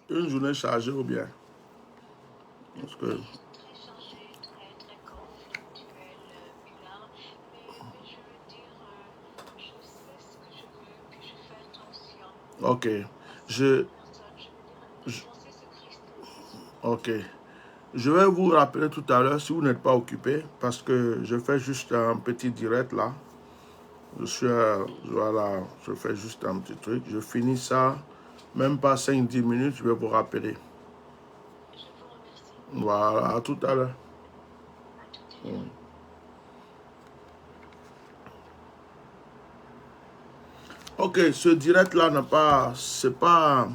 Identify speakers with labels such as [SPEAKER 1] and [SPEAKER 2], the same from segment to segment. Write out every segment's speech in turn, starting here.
[SPEAKER 1] Une journée chargée ou bien? Parce que...
[SPEAKER 2] Très chargé, très conflictuel, Milan. Mais je veux dire, je sais ce que je veux, que je fais attention.
[SPEAKER 1] Ok.
[SPEAKER 2] Parce que
[SPEAKER 1] Je...
[SPEAKER 2] personne, je veux dire,
[SPEAKER 1] je-
[SPEAKER 2] mon c'est Christ.
[SPEAKER 1] Ok. Je vais vous rappeler tout à l'heure si vous n'êtes pas occupé parce que je fais juste un petit direct là. Je suis voilà, je fais juste un petit truc. Je finis ça, même pas 5-10 minutes, je vais vous rappeler.
[SPEAKER 2] Je vous remercie.
[SPEAKER 1] Voilà, à tout à l'heure.
[SPEAKER 2] À tout à l'heure.
[SPEAKER 1] Ok, ce direct là n'a pas, c'est pas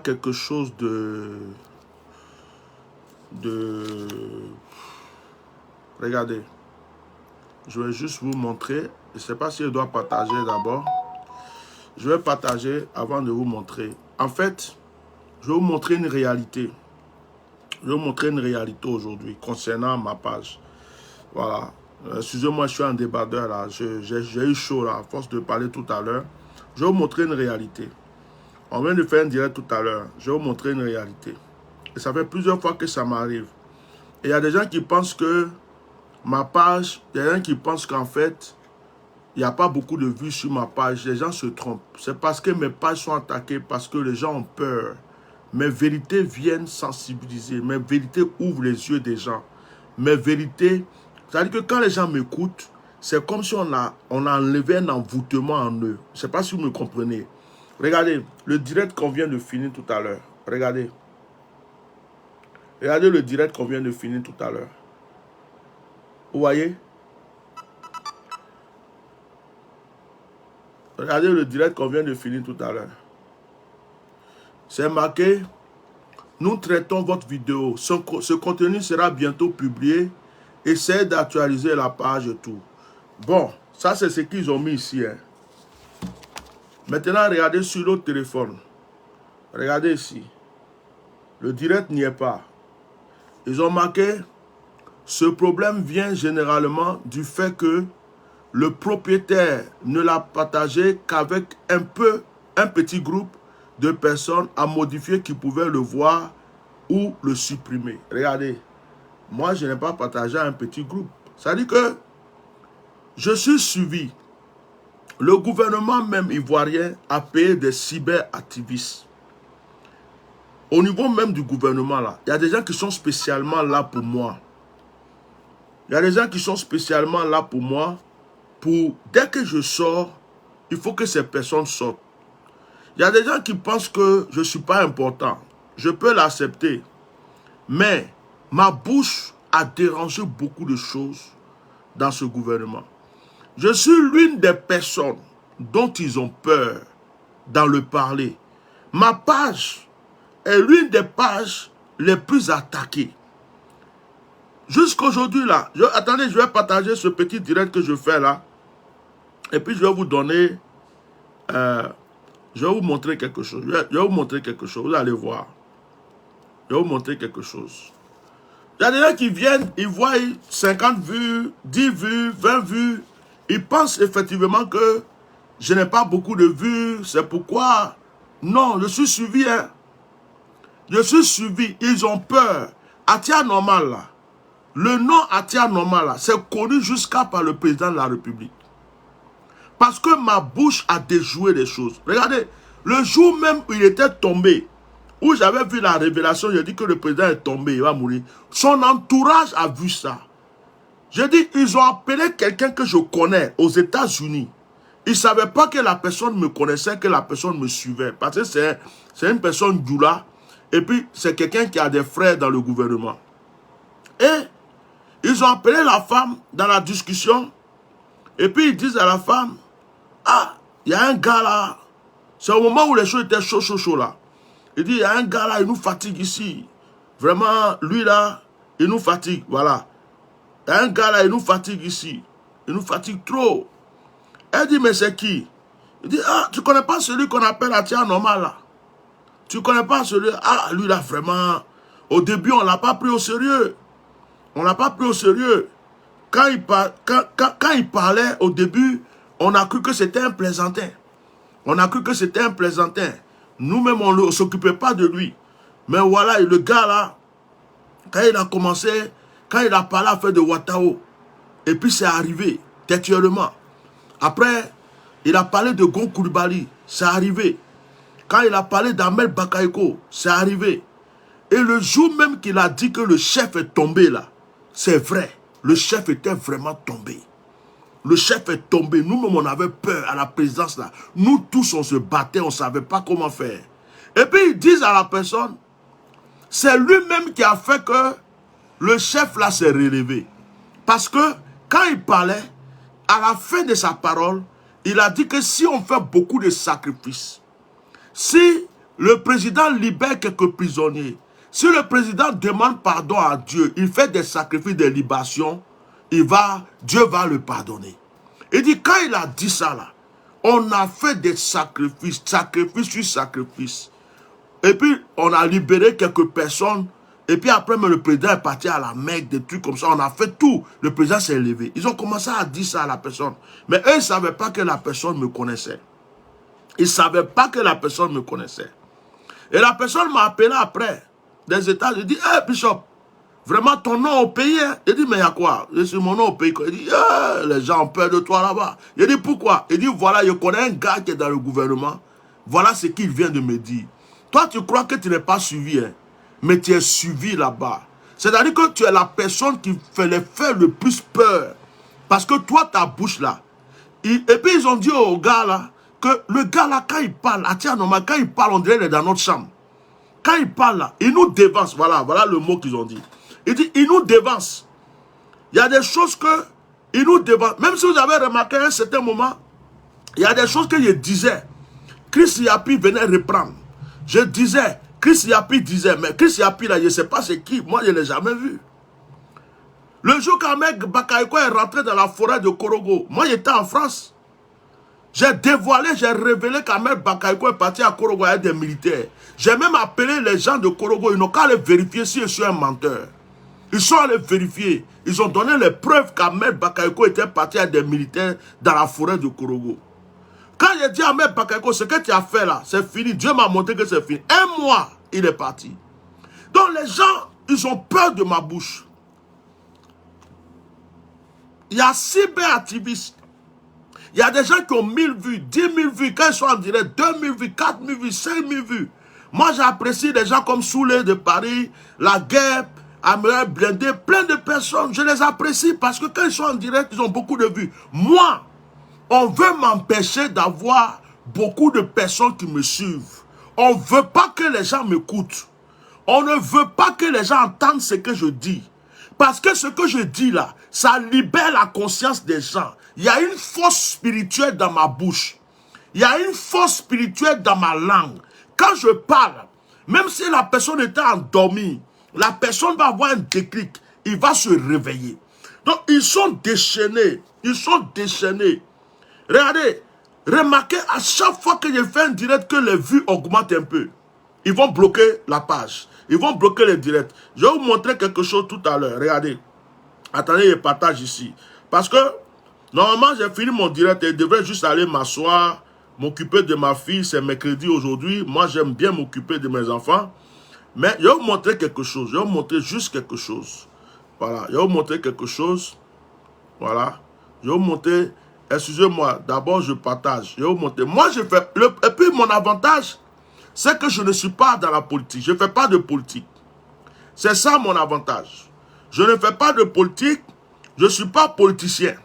[SPEAKER 1] quelque chose regardez, je vais juste vous montrer. Je ne sais pas si je dois partager d'abord. Je vais partager avant de vous montrer. En fait, je vais vous montrer une réalité. Je vais vous montrer une réalité aujourd'hui concernant ma page. Voilà. Excusez-moi, je suis un débardeur là. J'ai eu chaud là, à force de parler tout à l'heure. Je vais vous montrer une réalité. On vient de faire un direct tout à l'heure. Je vais vous montrer une réalité. Et ça fait plusieurs fois que ça m'arrive. Et il y a des gens qui pensent que ma page, il y a des gens qui pensent qu'en fait, il n'y a pas beaucoup de vues sur ma page. Les gens se trompent. C'est parce que mes pages sont attaquées, parce que les gens ont peur. Mes vérités viennent sensibiliser. Mes vérités ouvrent les yeux des gens. Mes vérités, c'est-à-dire que quand les gens m'écoutent, c'est comme si on a enlevé un envoûtement en eux. Je ne sais pas si vous me comprenez. Regardez, le direct qu'on vient de finir tout à l'heure. Regardez. Regardez le direct qu'on vient de finir tout à l'heure. Vous voyez? Regardez le direct qu'on vient de finir tout à l'heure. C'est marqué, nous traitons votre vidéo. Ce contenu sera bientôt publié. Essayez d'actualiser la page et tout. Bon, ça c'est ce qu'ils ont mis ici. Hein. Maintenant, regardez sur l'autre téléphone. Regardez ici. Le direct n'y est pas. Ils ont marqué, ce problème vient généralement du fait que le propriétaire ne l'a partagé qu'avec un petit groupe de personnes à modifier qui pouvaient le voir ou le supprimer. Regardez, moi je n'ai pas partagé à un petit groupe. Ça dit que je suis suivi. Le gouvernement même ivoirien a payé des cyberactivistes. Au niveau même du gouvernement là, il y a des gens qui sont spécialement là pour moi. Il y a des gens qui sont spécialement là pour moi. Dès que je sors, il faut que ces personnes sortent. Il y a des gens qui pensent que je ne suis pas important. Je peux l'accepter. Mais ma bouche a dérangé beaucoup de choses dans ce gouvernement. Je suis l'une des personnes dont ils ont peur dans le parler. Ma page est l'une des pages les plus attaquées. Jusqu'aujourd'hui là, attendez, je vais partager ce petit direct que je fais là. Et puis je vais vous donner... je vais vous montrer quelque chose. Je vais vous montrer quelque chose. Vous allez voir. Je vais vous montrer quelque chose. Il y a des gens qui viennent, ils voient 50 vues, 10 vues, 20 vues. Ils pensent effectivement que je n'ai pas beaucoup de vues. C'est pourquoi... Non, je suis suivi. Hein. Je suis suivi. Ils ont peur. Atia Normal, là. Le nom Atia Normal, là, c'est connu jusqu'à par le président de la République. Parce que ma bouche a déjoué des choses. Regardez, le jour même où il était tombé, où j'avais vu la révélation, j'ai dit que le président est tombé, il va mourir. Son entourage a vu ça. J'ai dit, ils ont appelé quelqu'un que je connais aux États-Unis. Ils ne savaient pas que la personne me connaissait, que la personne me suivait. Parce que c'est une personne doula. Et puis, c'est quelqu'un qui a des frères dans le gouvernement. Et ils ont appelé la femme dans la discussion. Et puis, ils disent à la femme, ah, il y a un gars là. C'est au moment où les choses étaient chaud là. Il dit, il y a un gars là, il nous fatigue ici. Vraiment, lui là, il nous fatigue. Voilà. Il y a un gars là, il nous fatigue ici. Il nous fatigue trop. Elle dit, mais c'est qui? Il dit, ah, tu connais pas celui qu'on appelle Atia Normal là? Tu connais pas celui... Ah, lui là, vraiment... Au début, on l'a pas pris au sérieux. On l'a pas pris au sérieux. Quand il parlait au début, on a cru que c'était un plaisantin. On a cru que c'était un plaisantin. Nous-mêmes, on ne s'occupait pas de lui. Mais voilà, et le gars là, quand il a commencé, quand il a parlé à faire de Ouattao, et puis c'est arrivé, textuellement. Après, il a parlé de Gon Coulibaly, c'est arrivé. Quand il a parlé d'Ahmed Bakayoko, c'est arrivé. Et le jour même qu'il a dit que le chef est tombé là, c'est vrai, le chef était vraiment tombé. Le chef est tombé, nous-mêmes on avait peur à la présidence là. Nous tous on se battait, on ne savait pas comment faire. Et puis ils disent à la personne, c'est lui-même qui a fait que le chef là s'est relevé. Parce que quand il parlait, à la fin de sa parole, il a dit que si on fait beaucoup de sacrifices, si le président libère quelques prisonniers, si le président demande pardon à Dieu, il fait des sacrifices de libération, Dieu va le pardonner. Il dit, quand il a dit ça là, on a fait des sacrifices, sacrifice sur sacrifice. Et puis, on a libéré quelques personnes. Et puis après, le président est parti à la Mecque, des trucs comme ça. On a fait tout. Le président s'est levé. Ils ont commencé à dire ça à la personne. Mais eux, ils ne savaient pas que la personne me connaissait. Ils ne savaient pas que la personne me connaissait. Et la personne m'a appelé après, des États. Je dis, hey, Bishop, vraiment ton nom au pays. Hein? Il dit, mais il y a quoi? Je suis mon nom au pays. Il dit, hey, les gens ont peur de toi là-bas. Il dit, pourquoi? Il dit, voilà, je connais un gars qui est dans le gouvernement. Voilà ce qu'il vient de me dire. Toi, tu crois que tu n'es pas suivi, hein? Mais tu es suivi là-bas. C'est-à-dire que tu es la personne qui fait les faire le plus peur. Parce que toi, ta bouche là. Et puis ils ont dit au gars là, que le gars là, quand il parle, quand il parle, on dirait qu'il est dans notre chambre. Quand il parle là, il nous dévance. Voilà le mot qu'ils ont dit. Il dit, il nous dévance. Il y a des choses que, il nous dévance. Même si vous avez remarqué à un certain moment, il y a des choses que je disais. Chris Yapi venait reprendre. Je disais, Chris Yapi disait, mais Chris Yapi là, je ne sais pas c'est qui, moi je ne l'ai jamais vu. Le jour qu'Ahmed Bakayoko est rentré dans la forêt de Korogo, moi j'étais en France. J'ai dévoilé, j'ai révélé qu'Ahmed Bakayoko est parti à Korogo avec des militaires. J'ai même appelé les gens de Korogo, ils n'ont qu'à aller vérifier si je suis un menteur. Ils sont allés vérifier. Ils ont donné les preuves qu'Ahmed Bakayoko était parti avec des militaires dans la forêt de Korogo. Quand j'ai dit à Ahmed Bakayoko, ce que tu as fait là, c'est fini. Dieu m'a montré que c'est fini. Un mois, il est parti. Donc les gens, ils ont peur de ma bouche. Il y a cyberactivistes. Il y a des gens qui ont 1000 vues, 10 000 vues. Quand ils sont en direct, 2000 vues, 4000 vues, 5000 vues. Moi, j'apprécie des gens comme Soulé de Paris, La Guerre, Amiral Blindé, plein de personnes. Je les apprécie parce que quand ils sont en direct, ils ont beaucoup de vues. Moi, on veut m'empêcher d'avoir beaucoup de personnes qui me suivent. On ne veut pas que les gens m'écoutent. On ne veut pas que les gens entendent ce que je dis. Parce que ce que je dis là, ça libère la conscience des gens. Il y a une force spirituelle dans ma bouche. Il y a une force spirituelle dans ma langue. Quand je parle, même si la personne était endormie, la personne va avoir un déclic. Il va se réveiller. Donc, ils sont déchaînés. Ils sont déchaînés. Regardez, remarquez à chaque fois que je fais un direct que les vues augmentent un peu. Ils vont bloquer la page. Ils vont bloquer les directs. Je vais vous montrer quelque chose tout à l'heure. Regardez. Attendez, je partage ici. Parce que, normalement, j'ai fini mon direct et je devrais juste aller m'asseoir, m'occuper de ma fille. C'est mercredi aujourd'hui. Moi, j'aime bien m'occuper de mes enfants. Mais je vais vous montrer quelque chose. Je vais vous montrer juste quelque chose. Voilà. Je vais vous montrer quelque chose. Voilà. Je vais vous montrer. Excusez-moi. D'abord, je partage. Je vais vous montrer. Moi, je fais... Et puis, mon avantage, c'est que je ne suis pas dans la politique. Je ne fais pas de politique. C'est ça mon avantage. Je ne fais pas de politique. Je ne suis pas politicien.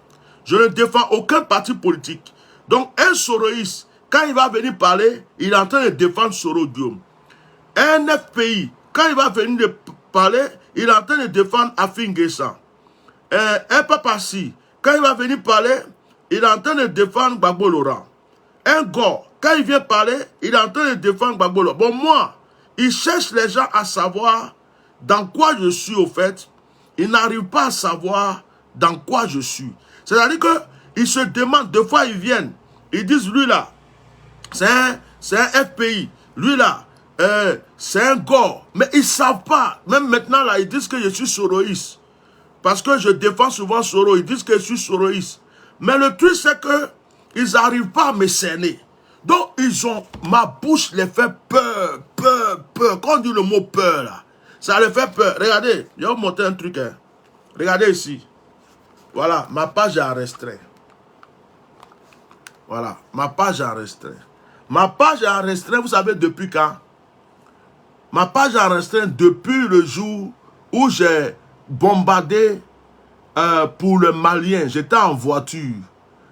[SPEAKER 1] Je ne défends aucun parti politique. Donc, un soroïste, quand il va venir parler, il est en train de défendre Soro Guillaume. Un FPI, quand il va venir parler, il est en train de défendre Afin Guessan. Un Papassi, quand il va venir parler, il est en train de défendre Gbagbo Laurent. Un Gore, quand il vient parler, il est en train de défendre Gbagbo Laurent. Bon, moi, il cherche les gens à savoir dans quoi je suis au fait. Ils n'arrivent pas à savoir dans quoi je suis. C'est-à-dire qu'ils se demandent, deux fois ils viennent, ils disent, lui là, c'est un FPI, lui là, c'est un Gore. Mais ils ne savent pas. Même maintenant là, ils disent que je suis soroïste. Parce que je défends souvent Soro, ils disent que je suis soroïste. Mais le truc c'est que ils n'arrivent pas à me cerner. Donc, ma bouche les fait peur, peur, peur. Quand on dit le mot peur, là, ça les fait peur. Regardez, je vais vous montrer un truc. Hein. Regardez ici. Voilà, ma page est en restreint. Voilà, ma page est en restreint. Ma page est en restreint, vous savez depuis quand? Ma page est en restreint depuis le jour où j'ai bombardé pour les Maliens. J'étais en voiture.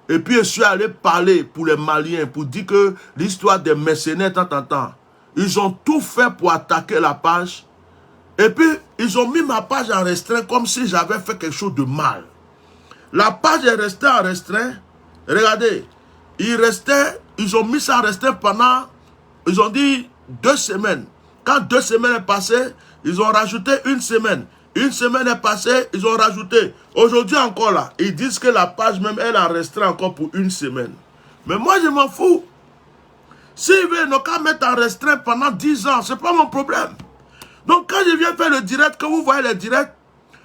[SPEAKER 1] Et puis je suis allé parler pour les Maliens, pour dire que l'histoire des mercenaires, tant. Ils ont tout fait pour attaquer la page. Et puis, ils ont mis ma page en restreint comme si j'avais fait quelque chose de mal. La page est restée en restreint. Regardez, ils ont mis ça en restreint pendant, ils ont dit 2 semaines. Quand 2 semaines est passées, ils ont rajouté 1 semaine. 1 semaine est passée, ils ont rajouté. Aujourd'hui encore là, ils disent que la page même, elle en restreint encore pour 1 semaine. Mais moi, je m'en fous. S'ils veulent ne qu'à mettre en restreint pendant 10 ans, ce n'est pas mon problème. Donc quand je viens faire le direct, quand vous voyez le direct,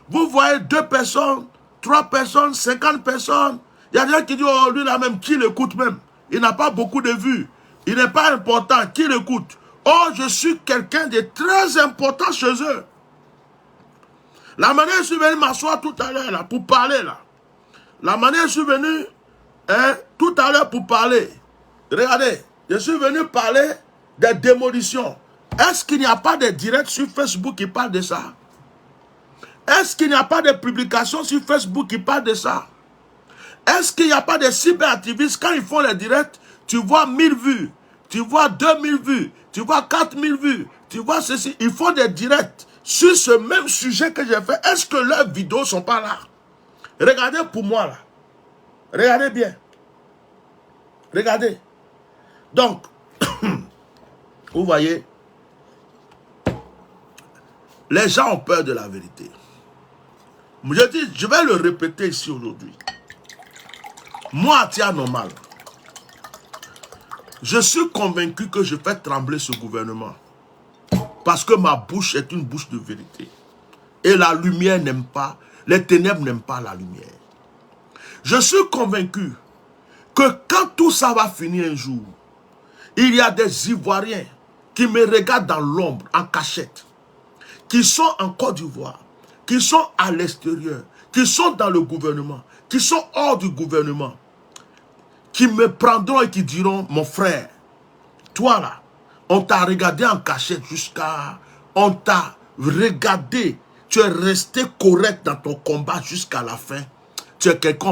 [SPEAKER 1] vous voyez 2 personnes, 3 personnes, 50 personnes. Il y a des gens qui disent, oh lui là même, qui l'écoute même? Il n'a pas beaucoup de vues. Il n'est pas important, qui l'écoute? Oh, je suis quelqu'un de très important chez eux. La manière dont je suis venu m'asseoir tout à l'heure là, pour parler là. La manière dont je suis venu tout à l'heure pour parler. Regardez, je suis venu parler des démolitions. Est-ce qu'il n'y a pas de directs sur Facebook qui parlent de ça? Est-ce qu'il n'y a pas de publications sur Facebook qui parlent de ça? Est-ce qu'il n'y a pas de cyberactivistes, quand ils font les directs, tu vois 1000 vues, tu vois 2000 vues, tu vois 4000 vues, tu vois ceci. Ils font des directs sur ce même sujet que j'ai fait. Est-ce que leurs vidéos ne sont pas là? Regardez pour moi là. Regardez bien. Regardez. Donc, vous voyez, les gens ont peur de la vérité. Je dis, je vais le répéter ici aujourd'hui. Moi, Atia Normal, je suis convaincu que je fais trembler ce gouvernement. Parce que ma bouche est une bouche de vérité. Et la lumière n'aime pas, les ténèbres n'aiment pas la lumière. Je suis convaincu que quand tout ça va finir un jour, il y a des Ivoiriens qui me regardent dans l'ombre, en cachette, qui sont en Côte d'Ivoire, qui sont à l'extérieur, qui sont dans le gouvernement, qui sont hors du gouvernement, qui me prendront et qui diront, mon frère, toi là, on t'a regardé en cachette jusqu'à... On t'a regardé, tu es resté correct dans ton combat jusqu'à la fin. Tu es quelqu'un,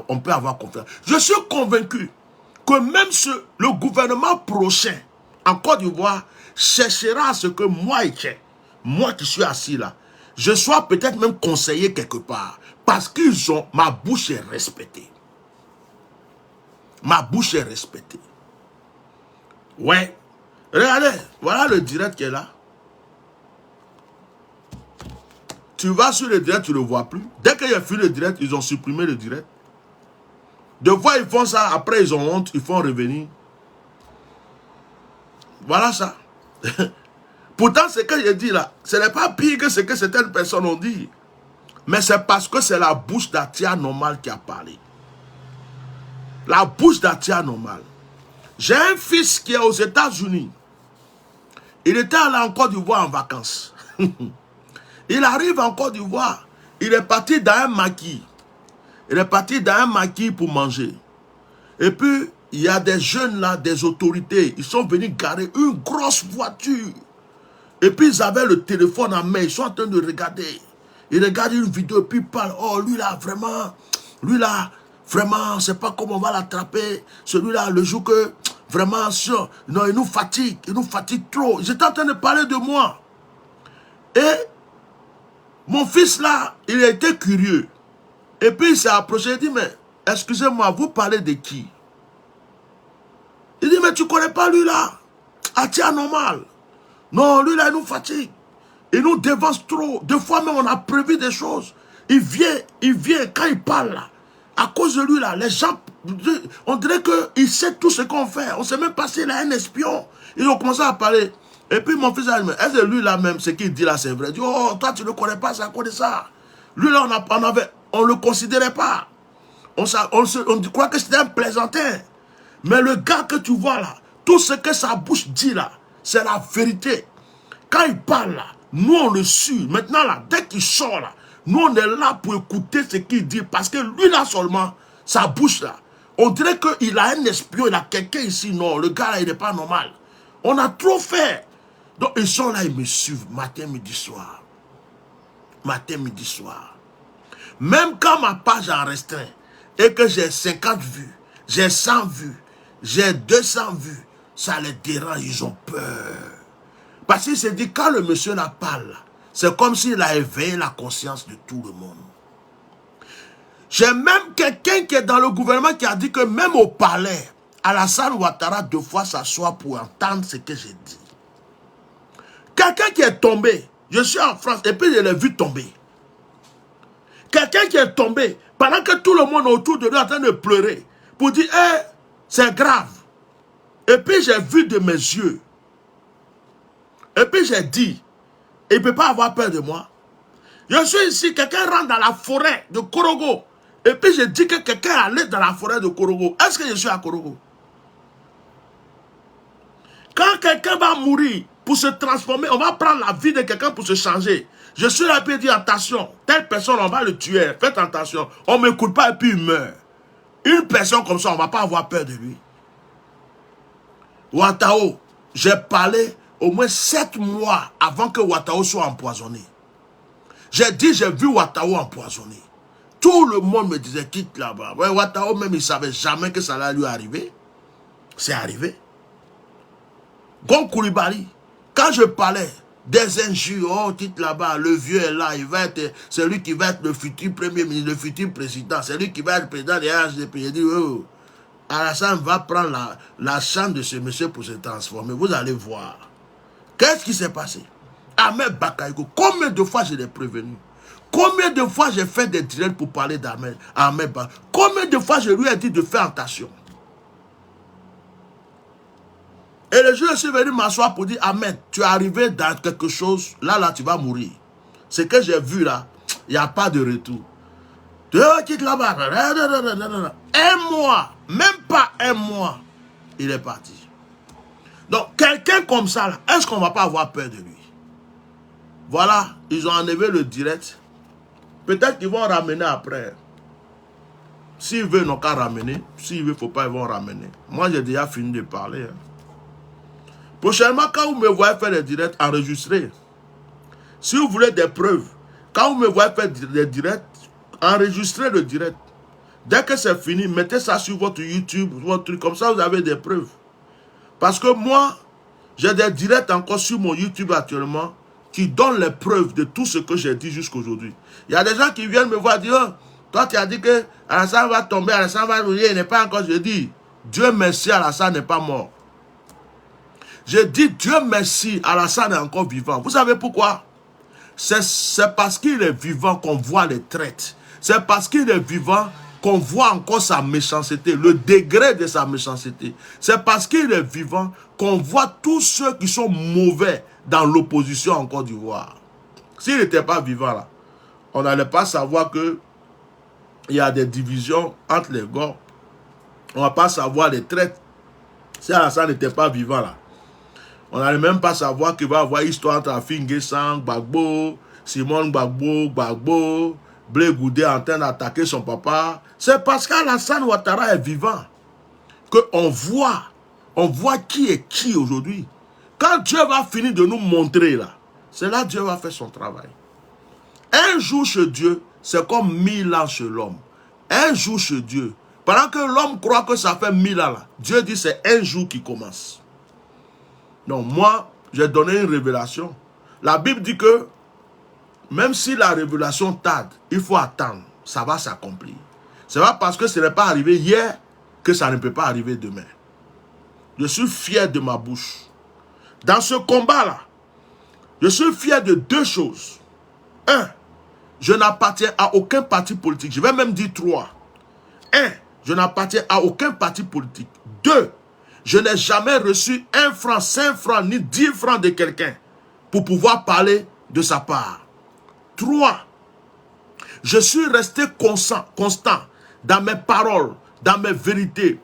[SPEAKER 1] on peut avoir confiance. Je suis convaincu que même le gouvernement prochain, en Côte d'Ivoire, cherchera à ce que moi qui suis assis là, je sois peut-être même conseiller quelque part. Parce qu'ils ont, ma bouche est respectée. Ma bouche est respectée. Ouais. Regardez, voilà le direct qui est là. Tu vas sur le direct, tu ne le vois plus. Dès qu'il y a fini le direct, ils ont supprimé le direct. De fois, ils font ça, après ils ont honte, ils font revenir. Voilà ça. Pourtant, ce que je dis là, ce n'est pas pire que ce que certaines personnes ont dit. Mais c'est parce que c'est la bouche d'Atia Normal qui a parlé. La bouche d'Atia Normal. J'ai un fils qui est aux États-Unis. Il était allé en Côte d'Ivoire en vacances. Il arrive en Côte d'Ivoire. Il est parti dans un maquis. Il est parti dans un maquis pour manger. Et puis, il y a des jeunes là, des autorités. Ils sont venus garer une grosse voiture. Et puis, ils avaient le téléphone en main. Ils sont en train de regarder. Ils regardent une vidéo et puis ils parlent. Oh, lui là, vraiment, on ne sait pas comment on va l'attraper. Celui-là, le jour que, vraiment, non, il nous fatigue trop. J'étais en train de parler de moi. Et mon fils là, il a été curieux. Et puis il s'est approché, il dit, mais excusez-moi, vous parlez de qui? Il dit, mais tu ne connais pas lui là? Atia Normal. Non, lui là, il nous fatigue. Il nous dévance trop. Des fois même, on a prévu des choses. Il vient, quand il parle là, à cause de lui là, les gens, on dirait qu'il sait tout ce qu'on fait. On ne sait même pas s'il a un espion. Ils ont commencé à parler. Et puis mon fils a dit, est-ce que lui là même, ce qu'il dit là, c'est vrai? Il dit, oh, toi tu ne connais pas, c'est à cause de ça. Lui là, on ne le considérait pas. On croit que c'était un plaisantin. Mais le gars que tu vois là, Tout ce que sa bouche dit là, c'est la vérité. Quand il parle là, nous on le suit. Maintenant là, dès qu'il sort là, nous on est là pour écouter ce qu'il dit. Parce que lui là seulement, sa bouche là, on dirait qu'il a un espion, il a quelqu'un ici. Non, le gars là, il n'est pas normal. On a trop fait. Donc ils sont là, ils me suivent matin, midi, soir. Matin, midi, soir. Même quand ma page en restreint et que j'ai 50 vues, j'ai 100 vues, j'ai 200 vues, ça les dérange, ils ont peur. Parce qu'il s'est dit, quand le monsieur là parle, c'est comme s'il a éveillé la conscience de tout le monde. J'ai même quelqu'un qui est dans le gouvernement qui a dit que même au palais, Alassane Ouattara 2 fois s'assoit pour entendre ce que j'ai dit. Quelqu'un qui est tombé, je suis en France et puis je l'ai vu tomber. Quelqu'un qui est tombé, pendant que tout le monde autour de lui est en train de pleurer, pour dire, hey, c'est grave. Et puis j'ai vu de mes yeux. Et puis j'ai dit, il ne peut pas avoir peur de moi. Je suis ici, quelqu'un rentre dans la forêt de Korogo. Et puis je dis que quelqu'un allait dans la forêt de Korogo. Est-ce que je suis à Korogo? Quand quelqu'un va mourir pour se transformer, on va prendre la vie de quelqu'un pour se changer. Je suis là et dire attention, telle personne, on va le tuer. Faites attention. On ne m'écoute pas et puis il meurt. Une personne comme ça, on ne va pas avoir peur de lui. Ouattao, j'ai parlé au moins 7 mois avant que Ouattao soit empoisonné. J'ai dit, j'ai vu Ouattao empoisonné. Tout le monde me disait, quitte là-bas. Ouais, Ouattao même, il ne savait jamais que ça allait lui arriver. C'est arrivé. Gon Koulibaly, quand je parlais des injures, oh, quitte là-bas, le vieux est là, il va être celui qui va être le futur premier ministre, le futur président, celui qui va être président des HDP. J'ai dit, oh, Alassane va prendre la chance de ce monsieur pour se transformer. Vous allez voir. Qu'est-ce qui s'est passé? Ahmed Bakayoko, combien de fois je l'ai prévenu? Combien de fois j'ai fait des directs pour parler d'Ahmed Bakayoko? Combien de fois je lui ai dit de faire attention? Et le jour où je suis venu m'asseoir pour dire, Ahmed, tu es arrivé dans quelque chose, là, tu vas mourir. Ce que j'ai vu là, il n'y a pas de retour. Tu quittes là-bas. Un mois, même pas un mois, il est parti. Donc, quelqu'un comme ça, là, est-ce qu'on ne va pas avoir peur de lui? Voilà, ils ont enlevé le direct. Peut-être qu'ils vont ramener après. S'ils veulent, ils n'ont qu'à ramener. S'ils veulent, il ne faut pas, ils vont ramener. Moi, j'ai déjà fini de parler. Prochainement, quand vous me voyez faire des directs, enregistrez. Si vous voulez des preuves, quand vous me voyez faire des directs, enregistrez le direct. Dès que c'est fini, mettez ça sur votre YouTube, votre truc, comme ça vous avez des preuves. Parce que moi, j'ai des directs encore sur mon YouTube actuellement qui donnent les preuves de tout ce que j'ai dit jusqu'à aujourd'hui. Il y a des gens qui viennent me voir dire, oh, toi tu as dit que Alassane va tomber, Alassane va mourir, il n'est pas encore. Je dis, Dieu merci, Alassane n'est pas mort. Je dis, Dieu merci, Alassane est encore vivant. Vous savez pourquoi? C'est parce qu'il est vivant qu'on voit les traites. C'est parce qu'il est vivant qu'on voit encore sa méchanceté, le degré de sa méchanceté. C'est parce qu'il est vivant qu'on voit tous ceux qui sont mauvais dans l'opposition en Côte d'Ivoire. S'il n'était pas vivant là, on n'allait pas savoir qu'il y a des divisions entre les gars. On ne va pas savoir les traites. Si Alassane n'était pas vivant là, on n'allait même pas savoir qu'il va y avoir histoire entre Afingue Sang, Gbagbo, Simon Gbagbo, Blé Goudé en train d'attaquer son papa. C'est parce qu'Alassane Ouattara est vivant qu'on voit qui est qui aujourd'hui. Quand Dieu va finir de nous montrer là, c'est là que Dieu va faire son travail. Un jour chez Dieu, c'est comme 1000 ans chez l'homme. Un jour chez Dieu. Pendant que l'homme croit que ça fait 1000 ans là, Dieu dit c'est un jour qui commence. Donc moi, j'ai donné une révélation. La Bible dit que même si la révélation tarde, il faut attendre. Ça va s'accomplir. Ce n'est pas parce que ce n'est pas arrivé hier que ça ne peut pas arriver demain. Je suis fier de ma bouche. Dans ce combat-là, je suis fier de 2 choses. 1, je n'appartiens à aucun parti politique. Je vais même dire 3. 1, je n'appartiens à aucun parti politique. 2, je n'ai jamais reçu 1 franc, 5 francs, ni 10 francs de quelqu'un pour pouvoir parler de sa part. 3, je suis resté constant dans mes paroles, dans mes vérités.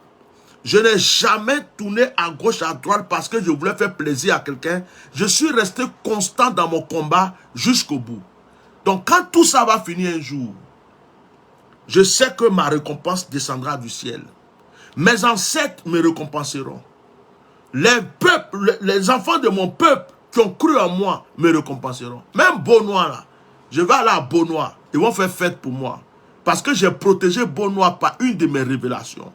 [SPEAKER 1] Je n'ai jamais tourné à gauche, à droite parce que je voulais faire plaisir à quelqu'un. Je suis resté constant dans mon combat jusqu'au bout. Donc quand tout ça va finir un jour, je sais que ma récompense descendra du ciel. Mes ancêtres me récompenseront. Les peuples, les enfants de mon peuple qui ont cru en moi me récompenseront. Même Beaunois là, je vais aller à Beaunois, ils vont faire fête pour moi. Parce que j'ai protégé Beaunois par une de mes révélations.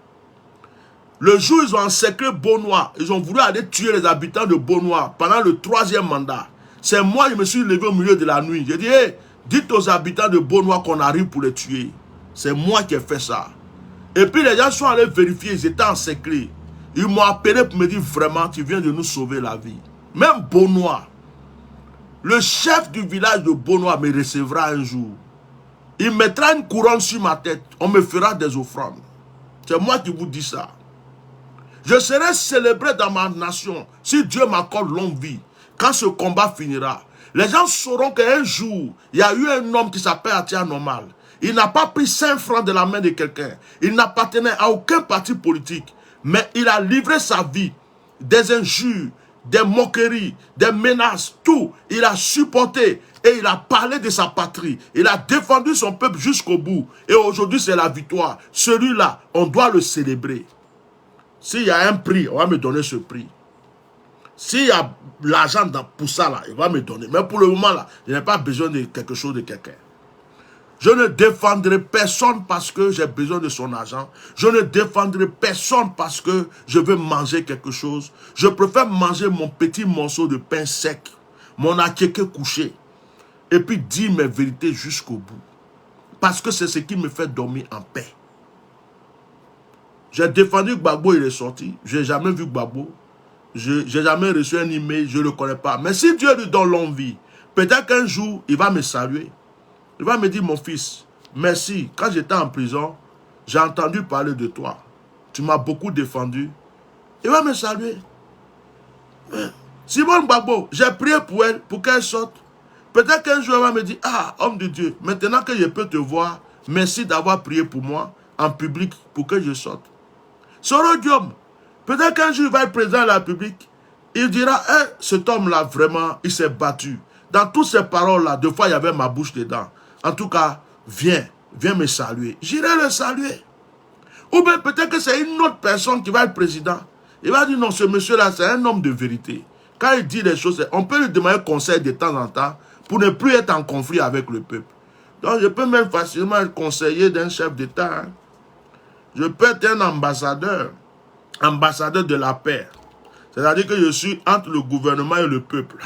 [SPEAKER 1] Le jour où ils ont encerclé Beaunois, ils ont voulu aller tuer les habitants de Beaunois pendant le 3e mandat. C'est moi, je me suis levé au milieu de la nuit. J'ai dit, hey, dites aux habitants de Beaunois qu'on arrive pour les tuer. C'est moi qui ai fait ça. Et puis les gens sont allés vérifier, ils étaient encerclés. Ils m'ont appelé pour me dire, vraiment, tu viens de nous sauver la vie. Même Beaunois, le chef du village de Beaunois me recevra un jour. Il mettra une couronne sur ma tête. On me fera des offrandes. C'est moi qui vous dis ça. Je serai célébré dans ma nation si Dieu m'accorde longue vie. Quand ce combat finira, les gens sauront qu'un jour, il y a eu un homme qui s'appelle Atia Normal. Il n'a pas pris 5 francs de la main de quelqu'un. Il n'appartenait à aucun parti politique. Mais il a livré sa vie, des injures, des moqueries, des menaces, tout. Il a supporté et il a parlé de sa patrie. Il a défendu son peuple jusqu'au bout. Et aujourd'hui, c'est la victoire. Celui-là, on doit le célébrer. S'il y a un prix, on va me donner ce prix. S'il y a l'argent pour ça, là, il va me donner. Mais pour le moment, là, je n'ai pas besoin de quelque chose de quelqu'un. Je ne défendrai personne parce que j'ai besoin de son argent. Je ne défendrai personne parce que je veux manger quelque chose. Je préfère manger mon petit morceau de pain sec, mon akeke couché, et puis dire mes vérités jusqu'au bout. Parce que c'est ce qui me fait dormir en paix. J'ai défendu Gbagbo, il est sorti. Je n'ai jamais vu Gbagbo. Je n'ai jamais reçu un email, je ne le connais pas. Mais si Dieu lui donne longue vie, peut-être qu'un jour, il va me saluer. Il va me dire, mon fils, merci. Quand j'étais en prison, j'ai entendu parler de toi. Tu m'as beaucoup défendu. Il va me saluer. Simone Gbagbo, j'ai prié pour elle, pour qu'elle sorte. Peut-être qu'un jour, elle va me dire, ah, homme de Dieu, maintenant que je peux te voir, merci d'avoir prié pour moi en public pour que je sorte. Soro Diom, peut-être qu'un jour, il va être président de la République. Il dira, hey, cet homme-là, vraiment, il s'est battu. Dans toutes ces paroles-là, deux fois, il y avait ma bouche dedans. En tout cas, viens me saluer. J'irai le saluer. Ou bien peut-être que c'est une autre personne qui va être président. Il va dire, non, ce monsieur-là, c'est un homme de vérité. Quand il dit des choses, on peut lui demander conseil de temps en temps pour ne plus être en conflit avec le peuple. Donc, je peux même facilement être conseiller d'un chef d'État. Hein. Je peux être un ambassadeur de la paix. C'est-à-dire que je suis entre le gouvernement et le peuple.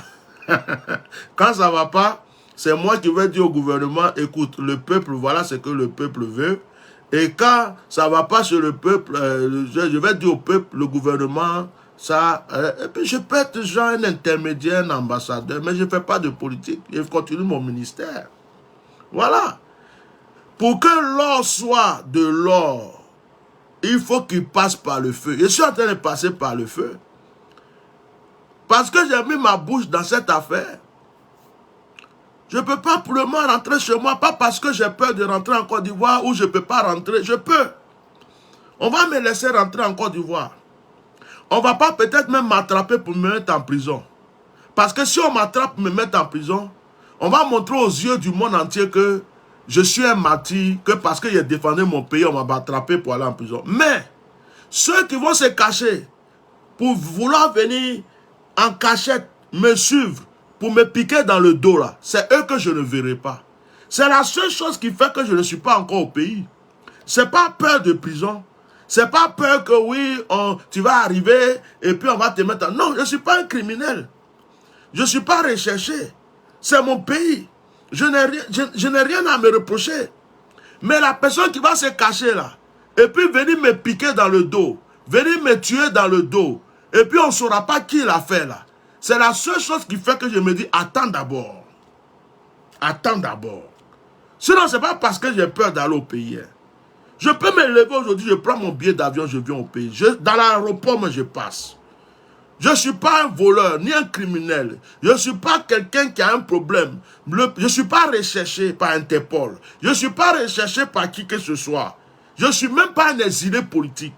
[SPEAKER 1] Quand ça ne va pas, c'est moi qui vais dire au gouvernement, écoute, le peuple, voilà ce que le peuple veut. Et quand ça ne va pas sur le peuple, je vais dire au peuple, le gouvernement, ça... et puis je peux être genre un intermédiaire, un ambassadeur, mais je ne fais pas de politique. Je continue mon ministère. Voilà. Pour que l'or soit de l'or, il faut qu'il passe par le feu. Je suis en train de passer par le feu. Parce que j'ai mis ma bouche dans cette affaire. Je ne peux pas pour le moment rentrer chez moi, pas parce que j'ai peur de rentrer en Côte d'Ivoire ou je ne peux pas rentrer. Je peux. On va me laisser rentrer en Côte d'Ivoire. On ne va pas peut-être même m'attraper pour me mettre en prison. Parce que si on m'attrape pour me mettre en prison, on va montrer aux yeux du monde entier que je suis un martyr, que parce que j'ai défendu mon pays, on m'a attrapé pour aller en prison. Mais, ceux qui vont se cacher pour vouloir venir en cachette me suivre, pour me piquer dans le dos là, c'est eux que je ne verrai pas. C'est la seule chose qui fait que je ne suis pas encore au pays. C'est pas peur de prison. C'est pas peur que oui, tu vas arriver et puis on va te mettre en... Non, je ne suis pas un criminel. Je ne suis pas recherché. C'est mon pays. Je n'ai rien à me reprocher. Mais la personne qui va se cacher là, et puis venir me piquer dans le dos, venir me tuer dans le dos, et puis on ne saura pas qui l'a fait là. C'est la seule chose qui fait que je me dis, attends d'abord. Attends d'abord. Sinon, ce n'est pas parce que j'ai peur d'aller au pays. Hein. Je peux me lever aujourd'hui, je prends mon billet d'avion, je viens au pays. Dans l'aéroport, moi, je passe. Je ne suis pas un voleur, ni un criminel. Je ne suis pas quelqu'un qui a un problème. Je ne suis pas recherché par Interpol. Je ne suis pas recherché par qui que ce soit. Je ne suis même pas un exilé politique.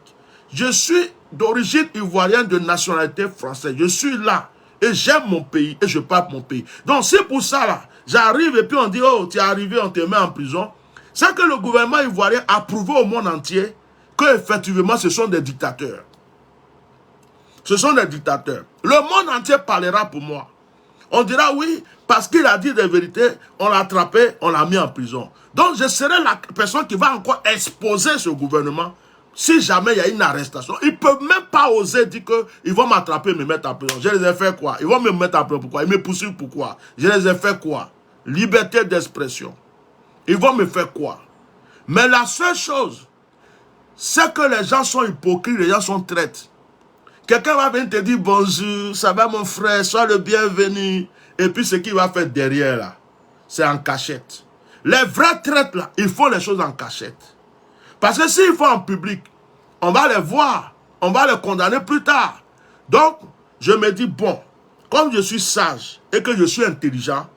[SPEAKER 1] Je suis d'origine ivoirienne, de nationalité française. Je suis là et j'aime mon pays et je parle mon pays. Donc c'est pour ça là, j'arrive et puis on dit, oh, tu es arrivé, on te met en prison. C'est que le gouvernement ivoirien a prouvé au monde entier que effectivement ce sont des dictateurs. Ce sont des dictateurs. Le monde entier parlera pour moi. On dira oui, parce qu'il a dit des vérités, on l'a attrapé, on l'a mis en prison. Donc je serai la personne qui va encore exposer ce gouvernement si jamais il y a une arrestation. Ils ne peuvent même pas oser dire qu'ils vont m'attraper et me mettre en prison. Je les ai fait quoi? Ils vont me mettre en prison pourquoi? Ils me poursuivent pourquoi? Je les ai fait quoi? Liberté d'expression. Ils vont me faire quoi? Mais la seule chose, c'est que les gens sont hypocrites, les gens sont traîtres. Quelqu'un va venir te dire bonjour, ça va mon frère, sois le bienvenu. Et puis ce qu'il va faire derrière là, c'est en cachette. Les vrais traîtres là, ils font les choses en cachette. Parce que s'ils font en public, on va les voir, on va les condamner plus tard. Donc, je me dis bon, comme je suis sage et que je suis intelligent,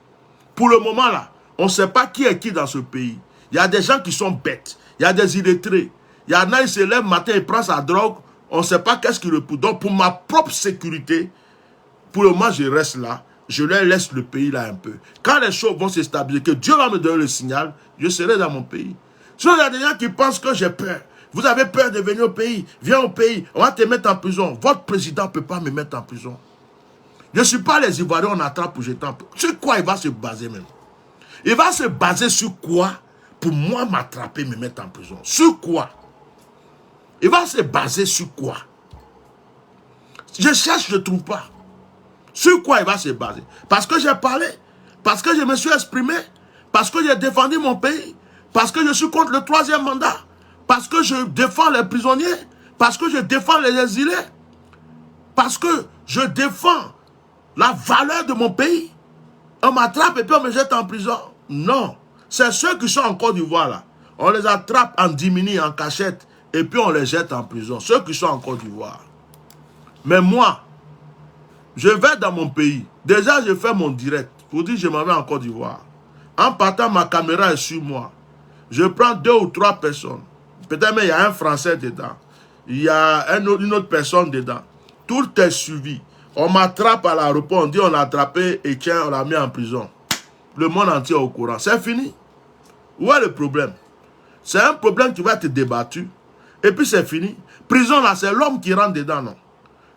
[SPEAKER 1] pour le moment là, on ne sait pas qui est qui dans ce pays. Il y a des gens qui sont bêtes, il y a des illettrés. Il y en a, il se lève matin, il prend sa drogue, on ne sait pas qu'est-ce qu'il repousse. Donc, pour ma propre sécurité, pour le moment, je reste là. Je leur laisse le pays là un peu. Quand les choses vont se stabiliser, que Dieu va me donner le signal, je serai dans mon pays. Si il y a des gens qui pensent que j'ai peur, vous avez peur de venir au pays, viens au pays, on va te mettre en prison. Votre président ne peut pas me mettre en prison. Je ne suis pas les Ivoiriens, on attrape pour jeter en prison. Sur quoi il va se baser même? Il va se baser sur quoi pour moi m'attraper, me mettre en prison? Sur quoi? Il va se baser sur quoi? Je cherche, je ne trouve pas. Sur quoi il va se baser? Parce que j'ai parlé, parce que je me suis exprimé, parce que j'ai défendu mon pays, parce que je suis contre le 3e mandat, parce que je défends les prisonniers, parce que je défends les exilés, parce que je défends la valeur de mon pays. On m'attrape et puis on me jette en prison. Non. C'est ceux qui sont en Côte d'Ivoire là. On les attrape en dimini, en cachette, et puis on les jette en prison. Ceux qui sont en Côte d'Ivoire. Mais moi, je vais dans mon pays. Déjà, je fais mon direct. Pour dire que je m'en vais en Côte d'Ivoire. En partant, ma caméra est sur moi. Je prends 2 ou 3 personnes. Peut-être même il y a un Français dedans. Il y a une autre personne dedans. Tout est suivi. On m'attrape à l'aéroport. On dit on l'a attrapé et tiens, on l'a mis en prison. Le monde entier est au courant. C'est fini. Où est le problème? C'est un problème qui va être débattu. Et puis c'est fini. Prison là, c'est l'homme qui rentre dedans, non?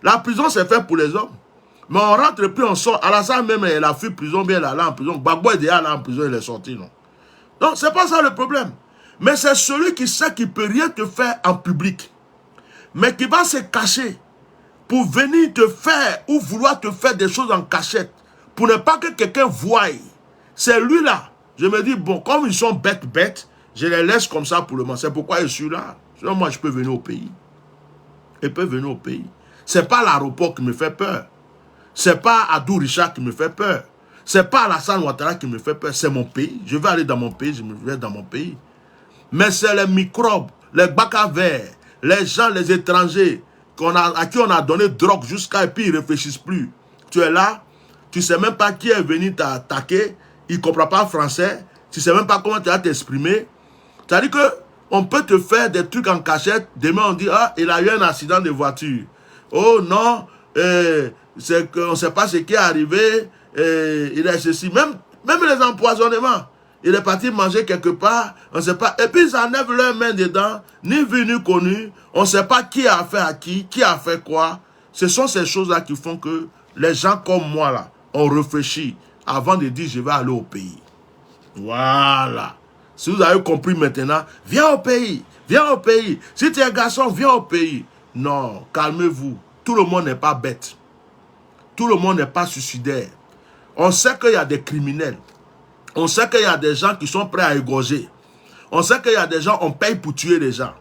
[SPEAKER 1] La prison, c'est fait pour les hommes. Mais on rentre et puis on sort. Alassane même, elle a fui prison, bien elle est allée en prison. Gbagbo est déjà allé en prison, il est sorti, non? Donc, c'est pas ça le problème. Mais c'est celui qui sait qu'il ne peut rien te faire en public. Mais qui va se cacher pour venir te faire ou vouloir te faire des choses en cachette. Pour ne pas que quelqu'un voie. C'est lui là. Je me dis, bon, comme ils sont bêtes, je les laisse comme ça pour le moment. C'est pourquoi je suis là. Sinon, moi, je peux venir au pays. Je peux venir au pays. Ce n'est pas l'aéroport qui me fait peur. Ce n'est pas Adou Richard qui me fait peur. Ce n'est pas Alassane Ouattara qui me fait peur. C'est mon pays. Je vais aller dans mon pays, je me vais dans mon pays. Mais c'est les microbes, les bacs verts, les gens, les étrangers, à qui on a donné drogue jusqu'à et puis ils ne réfléchissent plus. Tu es là, tu ne sais même pas qui est venu t'attaquer, il ne comprend pas français, tu ne sais même pas comment tu vas t'exprimer. C'est-à-dire qu'on peut te faire des trucs en cachette, demain on dit, ah, il a eu un accident de voiture. Oh non, c'est qu'on ne sait pas ce qui est arrivé, il est ceci. Même les empoisonnements. Il est parti manger quelque part, on ne sait pas. Et puis ils enlèvent leurs mains dedans, ni vu ni connu. On ne sait pas qui a fait à qui a fait quoi. Ce sont ces choses-là qui font que les gens comme moi, là, ont réfléchi avant de dire je vais aller au pays. Voilà. Si vous avez compris maintenant, viens au pays, viens au pays. Si tu es un garçon, viens au pays. Non, calmez-vous. Tout le monde n'est pas bête. Tout le monde n'est pas suicidaire. On sait qu'il y a des criminels. On sait qu'il y a des gens qui sont prêts à égorger. On sait qu'il y a des gens, on paye pour tuer les gens.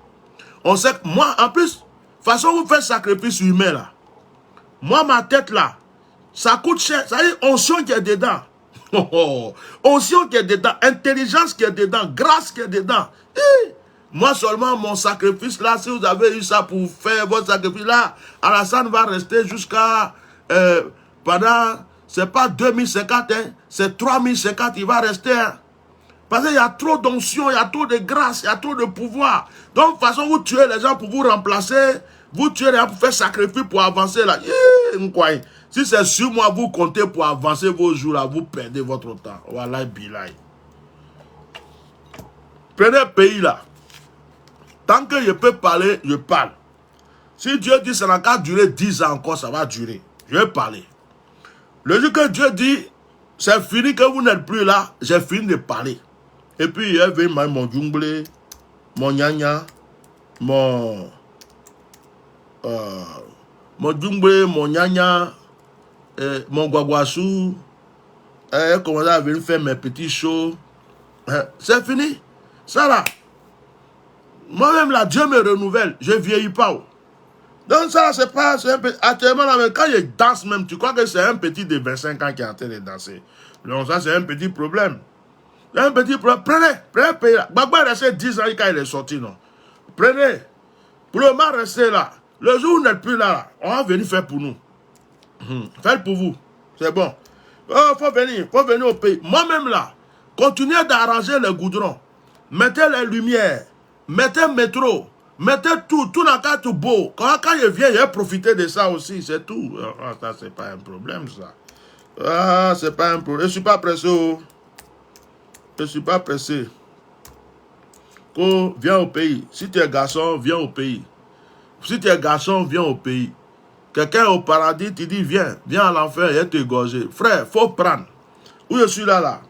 [SPEAKER 1] On sait que moi, en plus, de toute façon, vous faites sacrifice humain là. Moi, ma tête là, ça coûte cher. Ça veut dire, onction qui est dedans. Onction qui est dedans. Intelligence qui est dedans. Grâce qui est dedans. Moi seulement, mon sacrifice là, si vous avez eu ça pour faire votre sacrifice là, Alassane va rester jusqu'à pendant, c'est pas 2050, hein, c'est 3050, il va rester. Hein. Parce qu'il y a trop d'onction, il y a trop de grâce, il y a trop de pouvoir. Donc, de toute façon, vous tuez les gens pour vous remplacer. Vous tuez rien pour faire sacrifice pour avancer là. Si c'est sur moi, vous comptez pour avancer vos jours là, vous perdez votre temps. Voilà, bilay. Prenez le pays là. Tant que je peux parler, je parle. Si Dieu dit ça n'a qu'à durer 10 ans encore, ça va durer. Je vais parler. Le jour que Dieu dit, c'est fini que vous n'êtes plus là, j'ai fini de parler. Et puis, il y a mon djungle, mon nyanya, mon djungle, mon nyanya, mon guaguassou, comment ça venir faire mes petits shows. C'est fini. Ça là. Moi-même là, Dieu me renouvelle. Je ne vieillis pas. Donc ça, c'est pas... Actuellement, là, quand je danse même, tu crois que c'est un petit de 25 ans qui est en train de danser. Donc ça, c'est un petit problème. Un petit problème. Prenez pays là. Gbagbo est resté 10 ans quand il est sorti, non. Prenez. Pour le moment, restez là. Le jour où vous n'êtes plus là, on va venir faire pour nous. Faites pour vous. C'est bon. Oh, faut venir au pays. Moi-même là, continuez d'arranger les goudrons. Mettez les lumières. Mettez le métro. Mettez tout dans carte beau. Quand je viens, je vais profiter de ça aussi, c'est tout. Ça, c'est pas un problème, ça. Ah, c'est pas un problème. Je ne suis pas pressé. Je ne suis pas pressé. Quand viens au pays. Si tu es garçon, viens au pays. Si tu es garçon, viens au pays. Quelqu'un au paradis, tu dis, viens à l'enfer, il va t'égorger. Frère, il faut prendre. Où je suis là.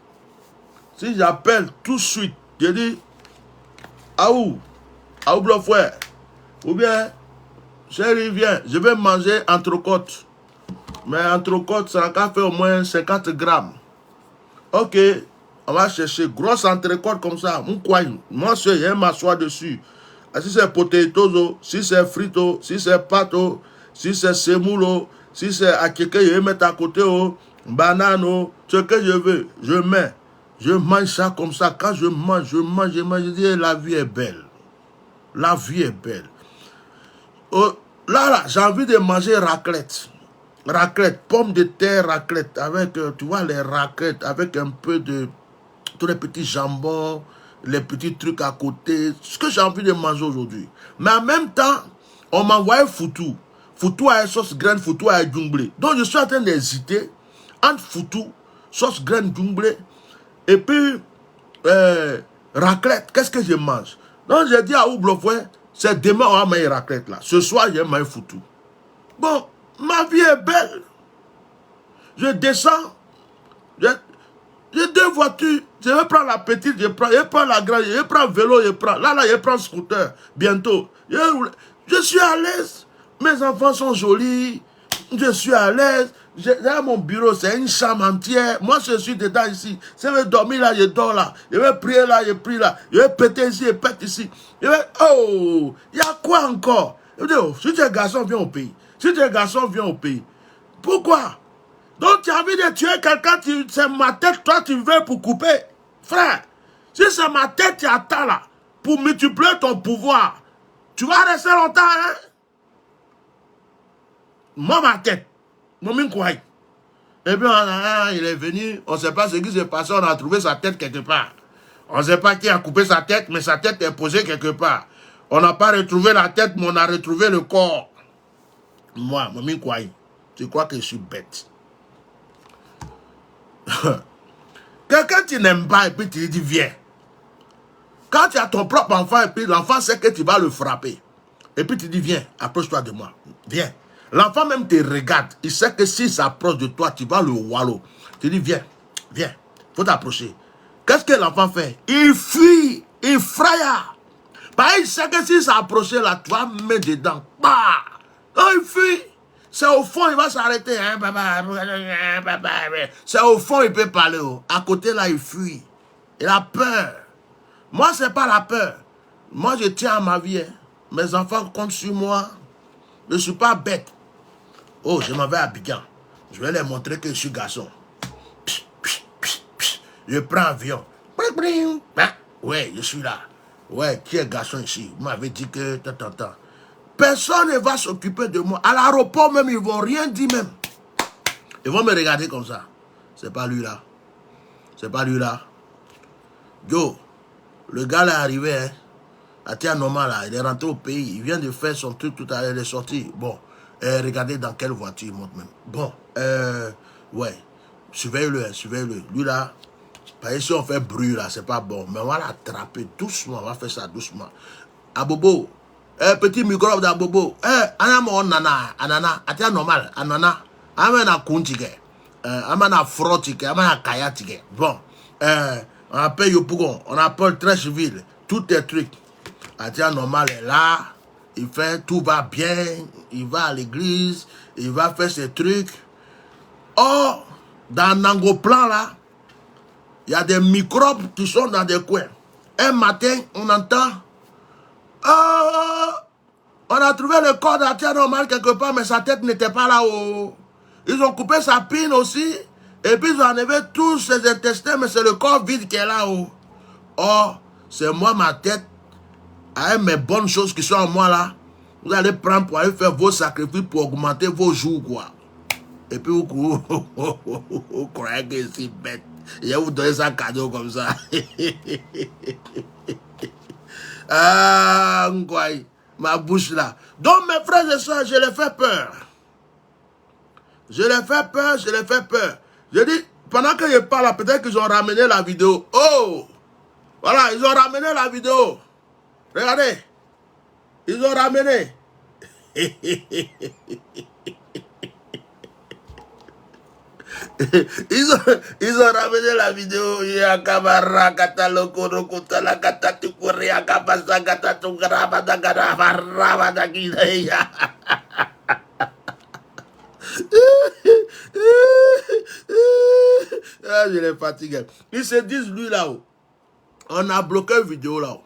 [SPEAKER 1] Si j'appelle tout de suite, je dis, Aou frère, ou bien, chérie, viens, je vais manger entrecôte. Mais entrecôte, ça n'a fait au moins 50 grammes. Ok, on va chercher grosse entrecôte comme ça, mon coin. Moi, je vais m'asseoir dessus. Si c'est potatoes, si c'est frito, si c'est pâte, si c'est semoule, si c'est akeke, je vais mettre à côté, banane, ce que je veux, je mets. Je mange ça comme ça. Quand je mange, je dis, la vie est belle. La vie est belle. Là, j'ai envie de manger raclette. Raclette, pommes de terre, raclette. Avec, tu vois, les raclettes, avec un peu de... tous les petits jambons, les petits trucs à côté. Ce que j'ai envie de manger aujourd'hui. Mais en même temps, on m'a envoyé foutou. Foutou à sauce graine, foutou à djumblé. Donc, je suis en train d'hésiter entre foutou, sauce graine djumblé, et puis, raclette. Qu'est-ce que je mange? Donc, j'ai dit à Oublofoué, c'est demain on va manger raclette là. Ce soir, j'ai mangé foutu. Bon, ma vie est belle. Je descends. J'ai deux voitures. Je vais prendre la petite, je prends la grande, je prends le vélo, je prends scooter. Bientôt. Je suis à l'aise. Mes enfants sont jolis. Je suis à l'aise. Dans mon bureau, c'est une chambre entière. Moi, je suis dedans ici. Si je veux dormir là, je dors là. Je vais prier là, je prie là. Je vais péter ici, je pète ici. Oh, il y a quoi encore? Je dis, oh, si tu es garçon, viens au pays. Si tu es garçon, viens au pays. Pourquoi? Donc, tu as envie de tuer quelqu'un, c'est ma tête, toi, tu veux pour couper. Frère, si c'est ma tête qui attend là, pour multiplier ton pouvoir, tu vas rester longtemps, hein? Moi, ma tête. Et puis, il est venu, on ne sait pas ce qui s'est passé, on a trouvé sa tête quelque part. On ne sait pas qui a coupé sa tête, mais sa tête est posée quelque part. On n'a pas retrouvé la tête, mais on a retrouvé le corps. Moi, tu crois que je suis bête? Quelqu'un tu n'aimes pas et puis tu lui dis viens. Quand tu as ton propre enfant et puis l'enfant sait que tu vas le frapper. Et puis tu dis viens, approche-toi de moi. Viens. L'enfant même te regarde. Il sait que s'il s'approche de toi, tu vas le wallow. Tu dis viens, viens. Faut t'approcher. Qu'est-ce que l'enfant fait? Il fuit, il fraya. Il sait que s'il s'approche là, tu vas mettre dedans. Bah! Oh, il fuit. C'est au fond, il va s'arrêter. Hein, c'est au fond, il peut parler. À côté, là, il fuit. Il a peur. Moi, ce n'est pas la peur. Moi, je tiens à ma vie. Hein. Mes enfants comptent sur moi. Je ne suis pas bête. Oh, je m'en vais à Abidjan. Je vais leur montrer que je suis garçon. Je prends avion. Ouais, je suis là. Ouais, qui est garçon ici? Vous m'avez dit que... Personne ne va s'occuper de moi. À l'aéroport même, ils ne vont rien dire même. Ils vont me regarder comme ça. C'est pas lui là. C'est pas lui là. Yo, le gars là est arrivé. Hein. Atia normal là, il est rentré au pays, il vient de faire son truc tout à l'heure, il est sorti. Bon, regardez dans quelle voiture il monte même. Bon, ouais, surveille-le, surveille-le. Lui là, parce que si on fait bruit là, c'est pas bon. Mais on va l'attraper doucement, on va faire ça doucement. Abobo, petit microbe d'Abobo, anamo nana, anana, atia normal, anana, amena kuntike, amena frotike, amena kayatike. Bon, on appelle Yopougon, on appelle Trècheville, tous tes trucs. Atia normal est là, il fait, tout va bien, il va à l'église, il va faire ses trucs. Or, dans Nangoplan là, il y a des microbes qui sont dans des coins. Un matin, on entend, on a trouvé le corps d'Atia normal quelque part, mais sa tête n'était pas là-haut. Ils ont coupé sa pine aussi, et puis ils ont enlevé tous ses intestins, mais c'est le corps vide qui est là-haut. Or, c'est moi, ma tête, avec mes bonnes choses qui sont en moi là, vous allez prendre pour aller faire vos sacrifices pour augmenter vos jours, quoi. Et puis vous croyez que c'est bête. Je vais vous donner ça cadeau comme ça. Ah, ma bouche là. Donc mes frères et soeurs, je les fais peur. Je les fais peur, je les fais peur. Je dis, pendant que je parle, peut-être qu'ils ont ramené la vidéo. Oh! Voilà, ils ont ramené la vidéo. Regardez. Ils ont ramené. Ils ont ramené la vidéo. Ah, je les fatigue. Ils se disent, lui là-haut, on a bloqué une vidéo là-haut.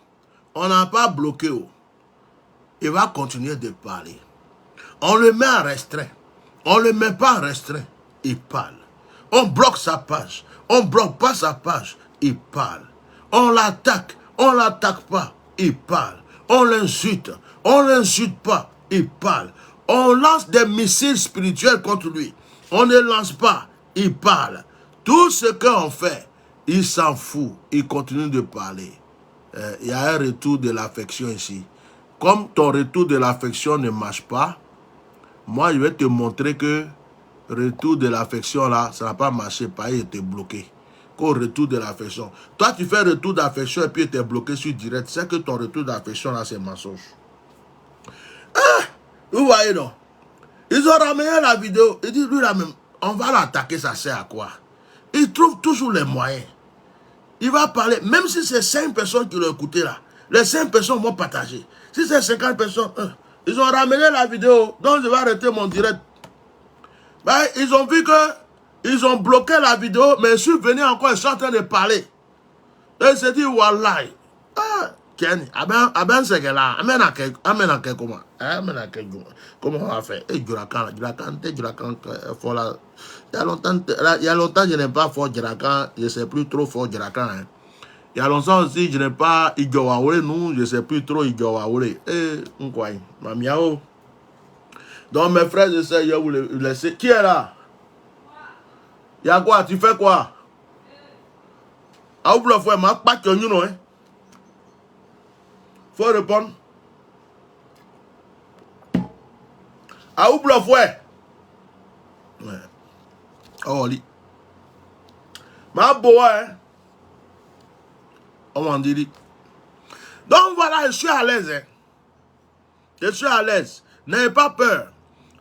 [SPEAKER 1] On n'a pas bloqué. Il va continuer de parler. On le met en restreint. On ne le met pas en restreint. Il parle. On bloque sa page. On ne bloque pas sa page. Il parle. On l'attaque. On ne l'attaque pas. Il parle. On l'insulte. On ne l'insulte pas. Il parle. On lance des missiles spirituels contre lui. On ne lance pas. Il parle. Tout ce qu'on fait, il s'en fout. Il continue de parler. Il y a un retour de l'affection ici. Comme ton retour de l'affection ne marche pas, moi je vais te montrer que retour de l'affection là, ça n'a pas marché, pas il était bloqué. Qu'au retour de l'affection. Toi tu fais retour d'affection et puis tu es bloqué sur direct. C'est que ton retour d'affection là c'est mensonge. Ah, vous voyez non? Ils ont ramené la vidéo. Ils disent lui là même, on va l'attaquer, ça sert à quoi? Il trouve toujours les moyens. Il va parler, même si c'est 5 personnes qui l'ont écouté là, les 5 personnes vont partager. Si c'est 50 personnes, ils ont ramené la vidéo, donc je vais arrêter mon direct. Ben, ils ont vu que ils ont bloqué la vidéo, mais je suis venu encore, ils sont en train de parler. Et ils se disent, Wallahi, Ken, aben c'est que là, comment on va faire? Et Djurakan, là, il y a longtemps, je n'ai pas fort Djurakan, je ne sais plus trop fort Djurakan. Hein. Il y a longtemps aussi, je n'ai pas Idjowaoule, nous, je ne sais plus trop Idjowaoule. Eh, ma miao. Donc, mes frères et sœurs, je vais vous laisser. Qui est là? Il y a quoi? Tu fais quoi? Ah, vous le faites, ma pas que nous, non? Faut répondre. Ah, vous le faites? Ouais. Oh, lit. Ma boa, hein? On m'en dit. Donc voilà, je suis à l'aise. Hein. Je suis à l'aise. N'ayez pas peur.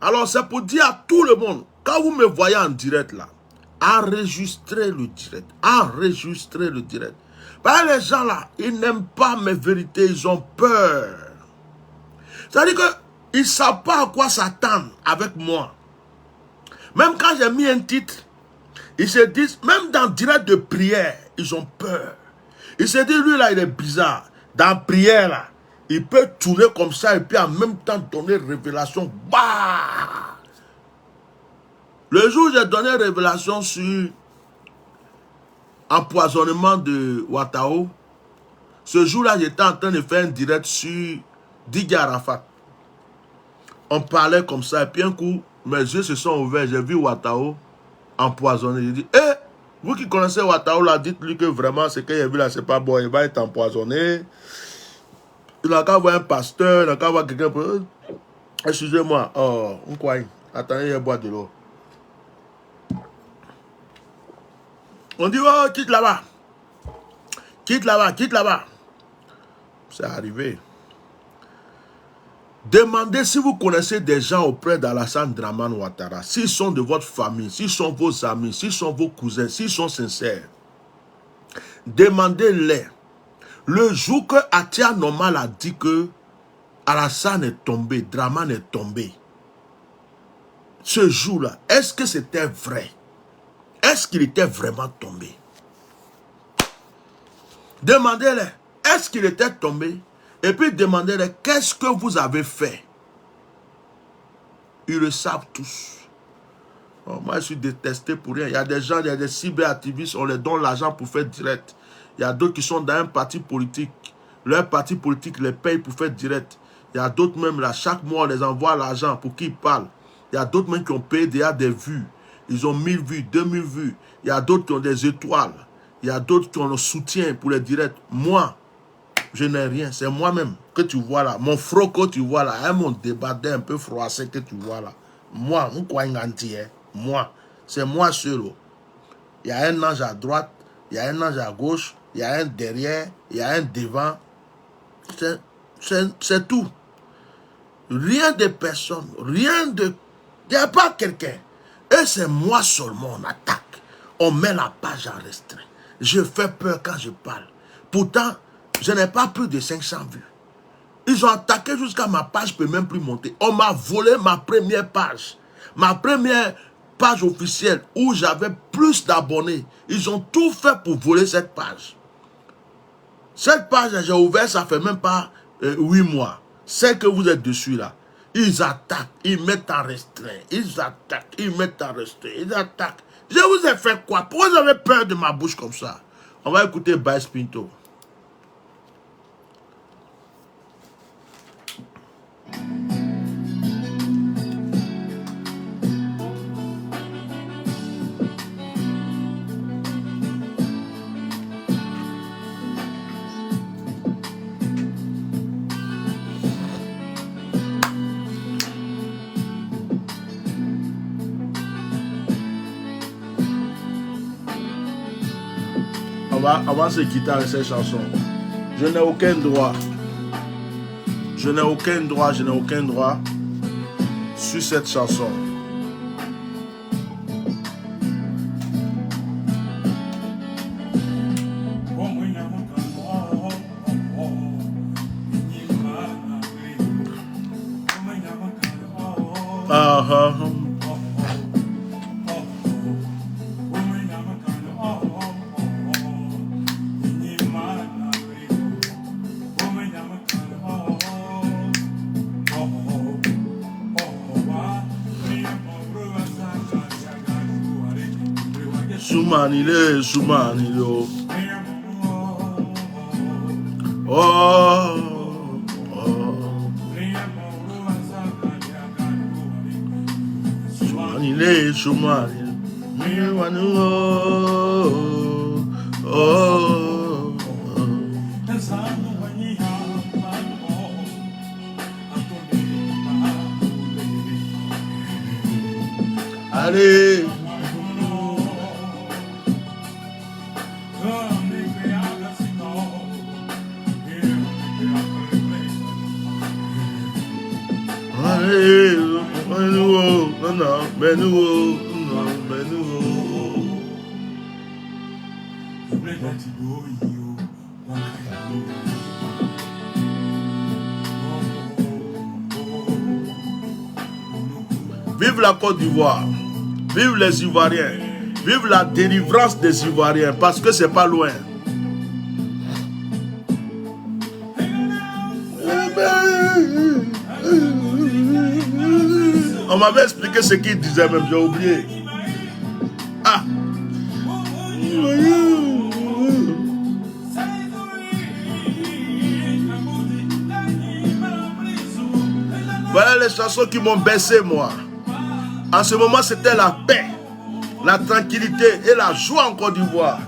[SPEAKER 1] Alors c'est pour dire à tout le monde, quand vous me voyez en direct là, enregistrez le direct. Enregistrez le direct. Parce que les gens là, ils n'aiment pas mes vérités, ils ont peur. C'est-à-dire qu'ils ne savent pas à quoi s'attendre avec moi. Même quand j'ai mis un titre, ils se disent, même dans le direct de prière, ils ont peur. Ils se disent, lui là, il est bizarre. Dans la prière là, il peut tourner comme ça et puis en même temps donner révélation. Bah! Le jour où j'ai donné révélation sur empoisonnement de Ouattao, ce jour-là, j'étais en train de faire un direct sur Didier Arafat. On parlait comme ça et puis un coup, mes yeux se sont ouverts. J'ai vu Ouattao empoisonné. J'ai dit, vous qui connaissez Ouattao là, dites-lui que vraiment ce que j'ai vu là, c'est pas bon. Il va être empoisonné. Il n'a qu'à voir un pasteur, il n'a qu'à voir quelqu'un pour... Excusez-moi, oh, on croit. Attendez, il boit de l'eau. On dit, oh, quitte là-bas. Quitte là-bas, quitte là-bas. C'est arrivé. Demandez si vous connaissez des gens auprès d'Alassane Dramane Ouattara. S'ils sont de votre famille, s'ils sont vos amis, s'ils sont vos cousins, s'ils sont sincères. Demandez-les. Le jour que Atia Normal a dit que Alassane est tombé, Dramane est tombé. Ce jour-là, est-ce que c'était vrai? Est-ce qu'il était vraiment tombé? Demandez-les, est-ce qu'il était tombé? Et puis demandez-les, qu'est-ce que vous avez fait? Ils le savent tous. Oh, moi, je suis détesté pour rien. Il y a des gens, il y a des cyberactivistes, on les donne l'argent pour faire direct. Il y a d'autres qui sont dans un parti politique. Leur parti politique les paye pour faire direct. Il y a d'autres même là, chaque mois, on les envoie l'argent pour qu'ils parlent. Il y a d'autres même qui ont payé déjà des vues. Ils ont 1000 vues, 2000 vues. Il y a d'autres qui ont des étoiles. Il y a d'autres qui ont le soutien pour les directs. Moi, je n'ai rien. C'est moi-même que tu vois là. Mon froc que tu vois là. Mon débardeur un peu froissé que tu vois là. Moi, on croit un entier. Moi. C'est moi seul. Il y a un ange à droite. Il y a un ange à gauche. Il y a un derrière. Il y a un devant. C'est tout. Rien de personne. Rien de... Il n'y a pas quelqu'un. Et c'est moi seulement on attaque. On met la page en restreint. Je fais peur quand je parle. Pourtant, je n'ai pas plus de 500 vues. Ils ont attaqué jusqu'à ma page, je ne peux même plus monter. On m'a volé ma première page. Ma première page officielle où j'avais plus d'abonnés. Ils ont tout fait pour voler cette page. Cette page, j'ai ouvert, ça fait même pas 8 mois. C'est que vous êtes dessus là. Ils attaquent, ils mettent en restreint. Ils attaquent, ils mettent en restreint. Ils attaquent. Je vous ai fait quoi? Pourquoi vous avez peur de ma bouche comme ça? On va écouter Baïs Pinto. On va se quitter avec cette chanson. Je n'ai aucun droit. Je n'ai aucun droit, je n'ai aucun droit sur cette chanson. Soumanile, Soumanile. Oh, oh. Soumanile, Soumanile. Oh, oh. Allez. Vive la Côte d'Ivoire, vive les Ivoiriens, vive la délivrance des Ivoiriens, parce que c'est pas loin. On m'avait expliqué ce qu'il disait, même j'ai oublié. Ah. Voilà les chansons qui m'ont baissé, moi. En ce moment, c'était la paix, la tranquillité et la joie en Côte d'Ivoire.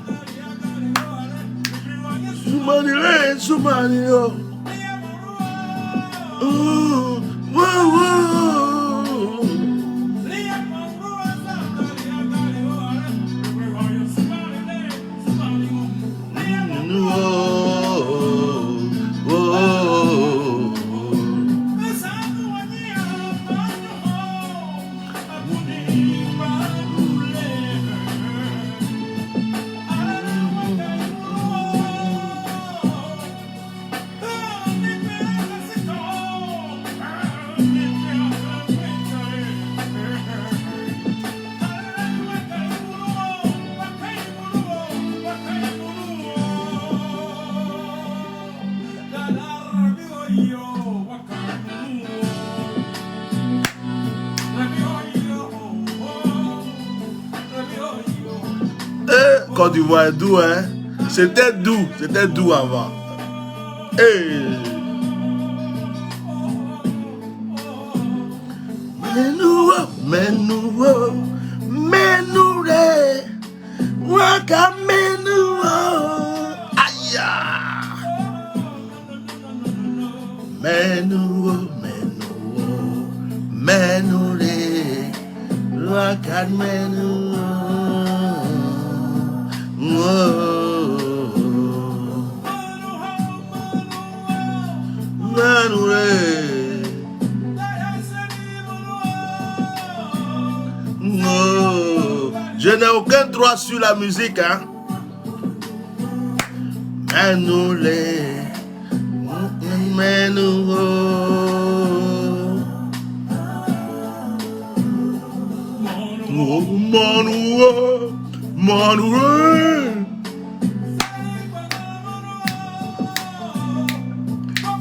[SPEAKER 1] Côte d'Ivoire est doux, hein? C'était doux avant. Hey. Je n'ai aucun droit sur la musique, hein.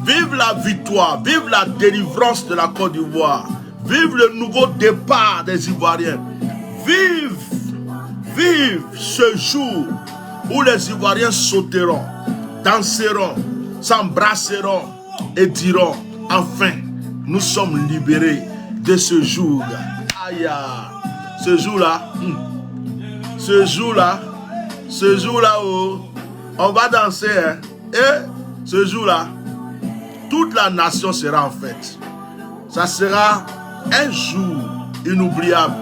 [SPEAKER 1] Vive la victoire, vive la délivrance de la Côte d'Ivoire, vive le nouveau départ des Ivoiriens, vive ce jour où les Ivoiriens sauteront, danseront, s'embrasseront et diront enfin nous sommes libérés de ce jour. Aïe, ce jour-là, oh, on va danser, hein, et ce jour-là, toute la nation sera en fête. Ça sera un jour inoubliable.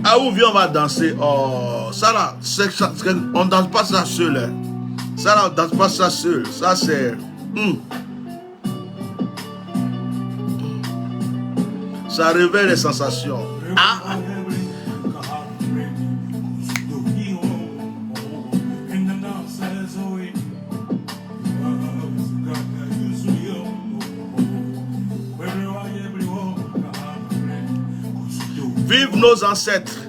[SPEAKER 1] Ah, où vient on va danser? Oh, ça là, on ne danse pas ça seul. Hein. Ça là, on ne danse pas ça seul. Ça c'est... Ça révèle les sensations. Ah. Vive nos ancêtres.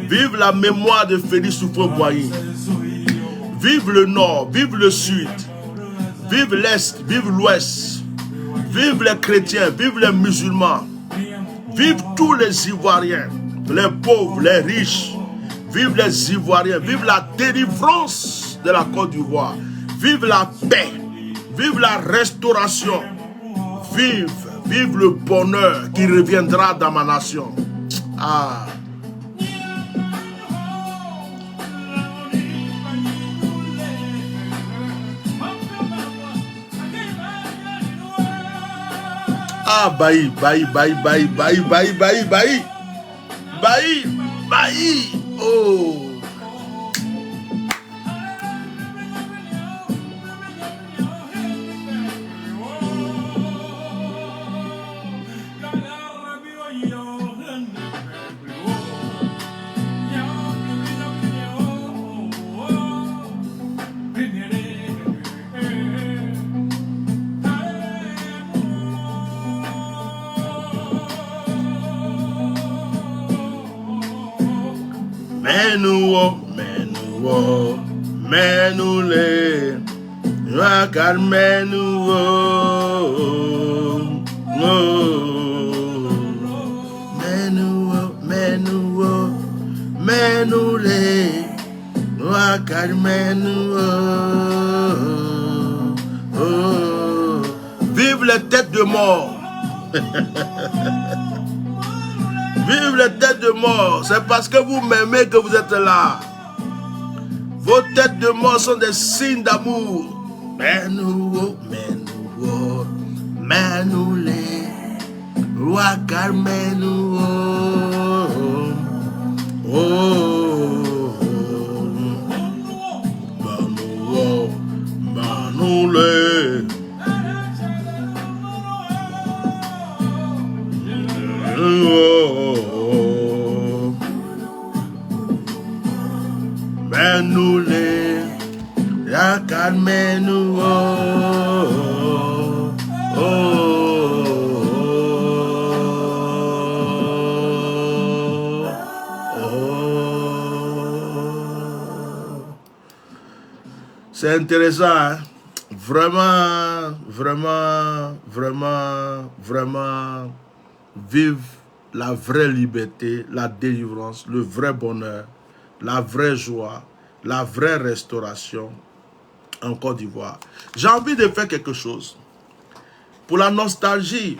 [SPEAKER 1] Vive la mémoire de Félix Houphouët-Boigny. Vive le nord, vive le sud. Vive l'est, vive l'ouest. Vive les chrétiens, vive les musulmans. Vive tous les Ivoiriens, les pauvres, les riches. Vive les Ivoiriens, vive la délivrance de la Côte d'Ivoire. Vive la paix, vive la restauration. Vive le bonheur qui reviendra dans ma nation. Ah. Ah, bailli. Oh. Menule, Rakal menule, Rakal Vive les têtes de mort. Vive les têtes de mort. C'est parce que vous m'aimez que vous êtes là. Vos têtes de mort sont des signes d'amour. Menouo, menouo, menoulé, wakar menouo, oh, menouo, menoulé, oh, menoulé. La calme-nous, oh, oh, oh. C'est intéressant, hein? Vraiment, vraiment, vraiment, vraiment, vive la vraie liberté, la délivrance, le vrai bonheur, la vraie joie, la vraie restauration en Côte d'Ivoire. J'ai envie de faire quelque chose pour la nostalgie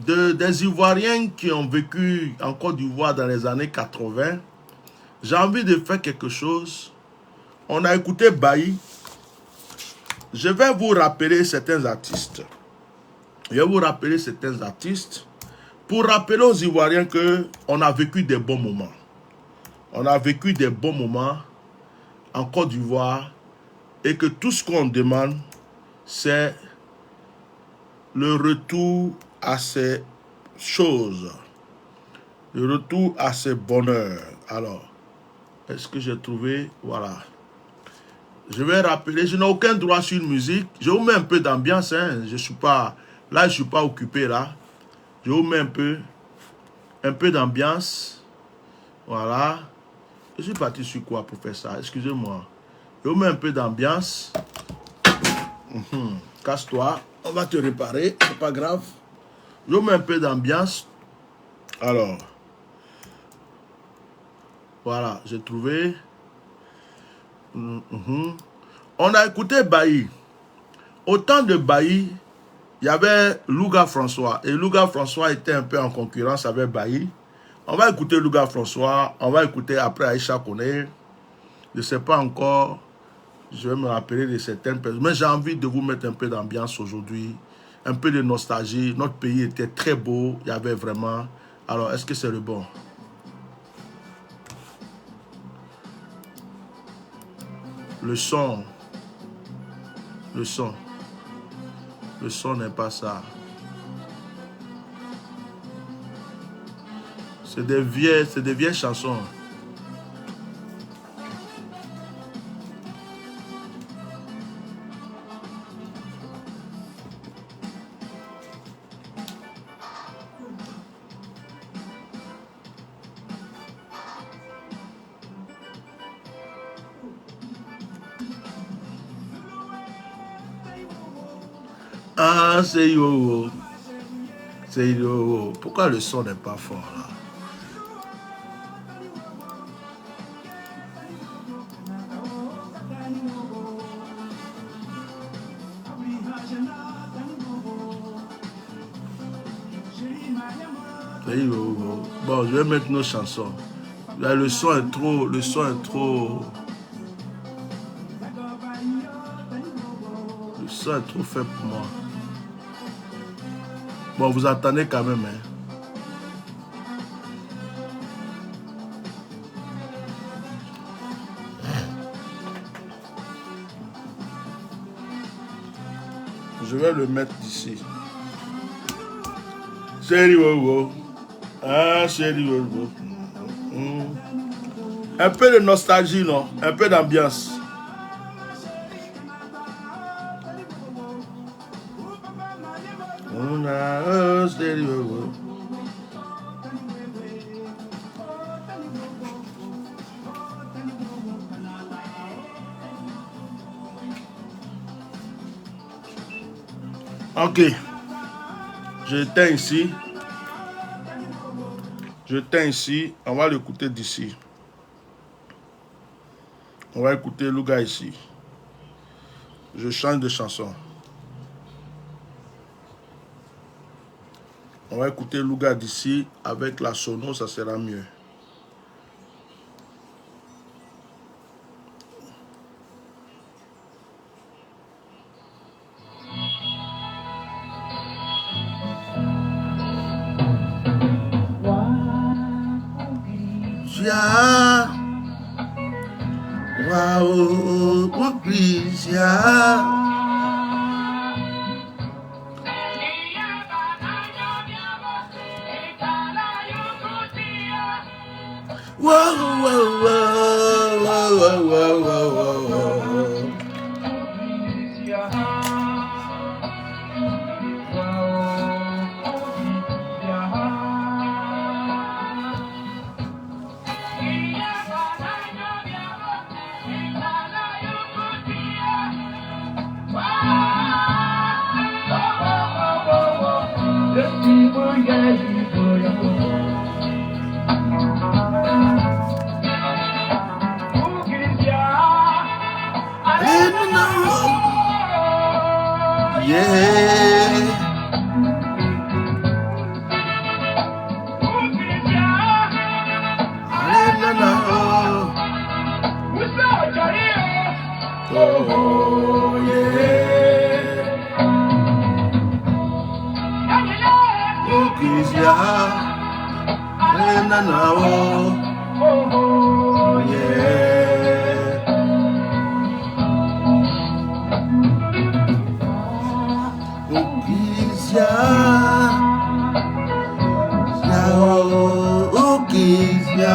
[SPEAKER 1] des Ivoiriens qui ont vécu en Côte d'Ivoire dans les années 80. J'ai envie de faire quelque chose. On a écouté Bailly. Je vais vous rappeler certains artistes. Je vais vous rappeler certains artistes pour rappeler aux Ivoiriens qu'on a vécu des bons moments. On a vécu des bons moments en Côte d'Ivoire. Et que tout ce qu'on demande, c'est le retour à ces choses. Le retour à ces bonheurs. Alors, est-ce que j'ai trouvé? Voilà. Je vais rappeler, je n'ai aucun droit sur une musique. Je vous mets un peu d'ambiance. Hein. Je suis pas, là, je ne suis pas occupé. Là. Je vous mets un peu d'ambiance. Voilà. Je suis parti sur quoi pour faire ça? Excusez-moi. Je vous mets un peu d'ambiance. Casse-toi. On va te réparer. C'est pas grave. Je vous mets un peu d'ambiance. Alors. Voilà. J'ai trouvé. On a écouté Bailly. Au temps de Bailly, il y avait Louga François. Et Louga François était un peu en concurrence avec Bailly. On va écouter Louga François. On va écouter après Aïcha Koné. Je ne sais pas encore. Je vais me rappeler de certaines personnes. Mais j'ai envie de vous mettre un peu d'ambiance aujourd'hui. Un peu de nostalgie. Notre pays était très beau. Il y avait vraiment... Alors, est-ce que c'est le bon? Le son. Le son. Le son n'est pas ça. C'est des vieilles chansons. Ah, c'est yo. C'est yo. Pourquoi le son n'est pas fort là? C'est yo. Bon, je vais mettre nos chansons. Là, le son est trop. Le son est trop. Le son est trop faible pour moi. Bon, vous attendez quand même, hein. Je vais le mettre d'ici. Chérie Wowo. Ah, chérie Wowo. Un peu de nostalgie, non? Un peu d'ambiance. Chérie Wowo. Ok. Je teins ici. Je teins ici. On va l'écouter d'ici. On va écouter Louga ici. Je change de chanson. On va écouter Louga d'ici avec la sono, ça sera mieux. Wow, what please, yeah. Whoa, whoa, whoa, whoa, whoa, whoa, whoa, whoa. Yeah. Oh, yeah. Oh, Kizia. Oh, yeah. Oh, Kizia.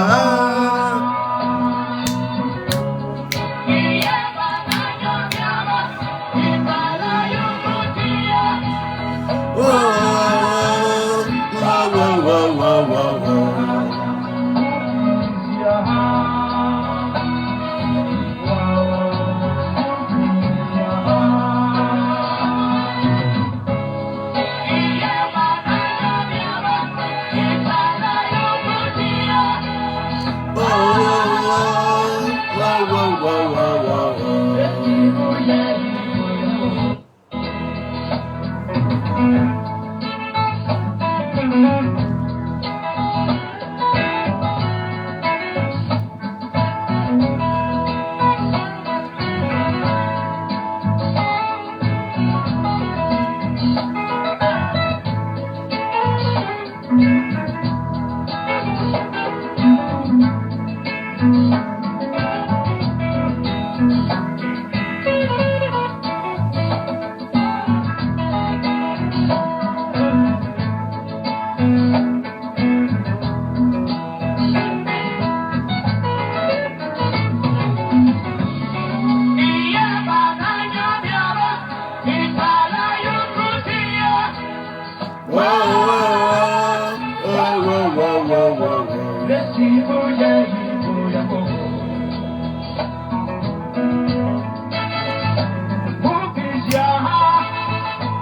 [SPEAKER 1] Oh, Kizia.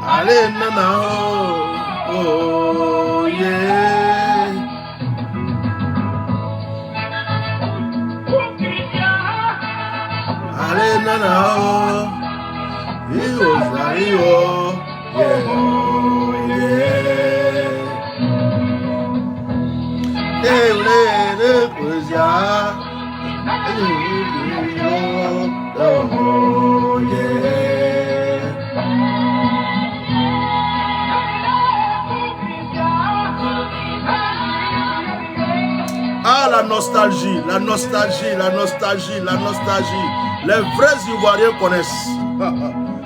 [SPEAKER 1] Allez, nana, oh, yeah. Allez, nana, oh, yeah, oh, yeah. Ah, la nostalgie, la nostalgie, la nostalgie, la nostalgie. Les vrais Ivoiriens connaissent.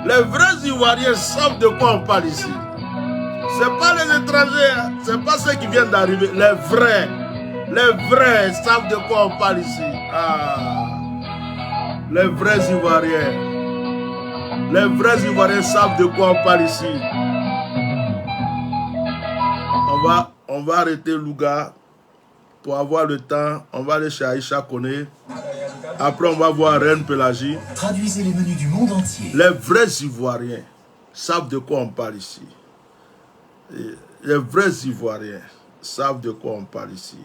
[SPEAKER 1] Les vrais Ivoiriens savent de quoi on parle ici. Ce n'est pas les étrangers, ce n'est pas ceux qui viennent d'arriver. Les vrais savent de quoi on parle ici. Ah, les vrais Ivoiriens. Les vrais Ivoiriens savent de quoi on parle ici. On va arrêter Louga. Pour avoir le temps, on va aller chez Aïcha Kone. Après, on va voir Reine Pélagie.
[SPEAKER 3] Traduisez les menus du monde entier.
[SPEAKER 1] Les vrais Ivoiriens savent de quoi on parle ici. Les vrais Ivoiriens savent de quoi on parle ici.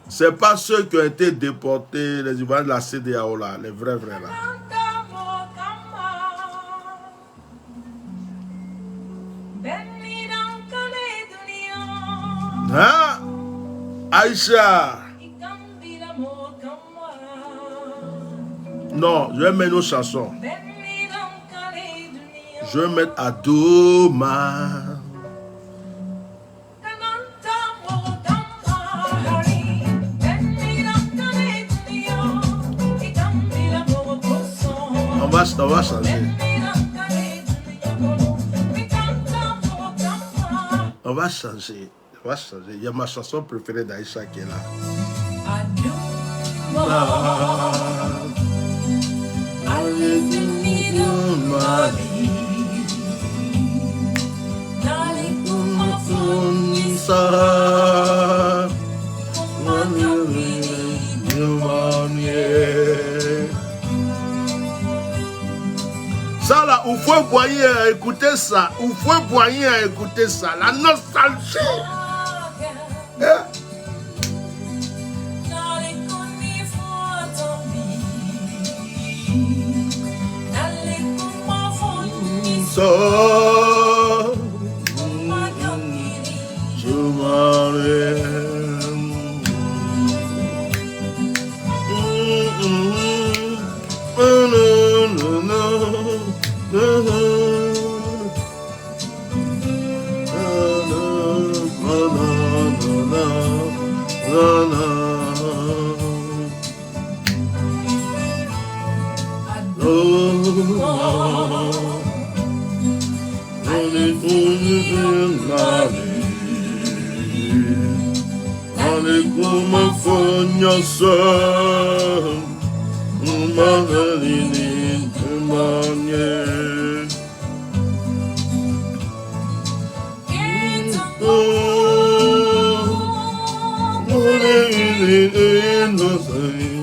[SPEAKER 1] Ce n'est pas ceux qui ont été déportés, les Ivoiriens de la CEDEAO là, les vrais là. Hein? Aïcha. Non, je vais mettre nos chansons. Je vais mettre Adoma. On va changer. On va changer. Il y a ma chanson préférée d'Aïcha qui est là. Ça là, où faut boyer à écouter ça, où faut boyer à écouter ça, la nostalgie.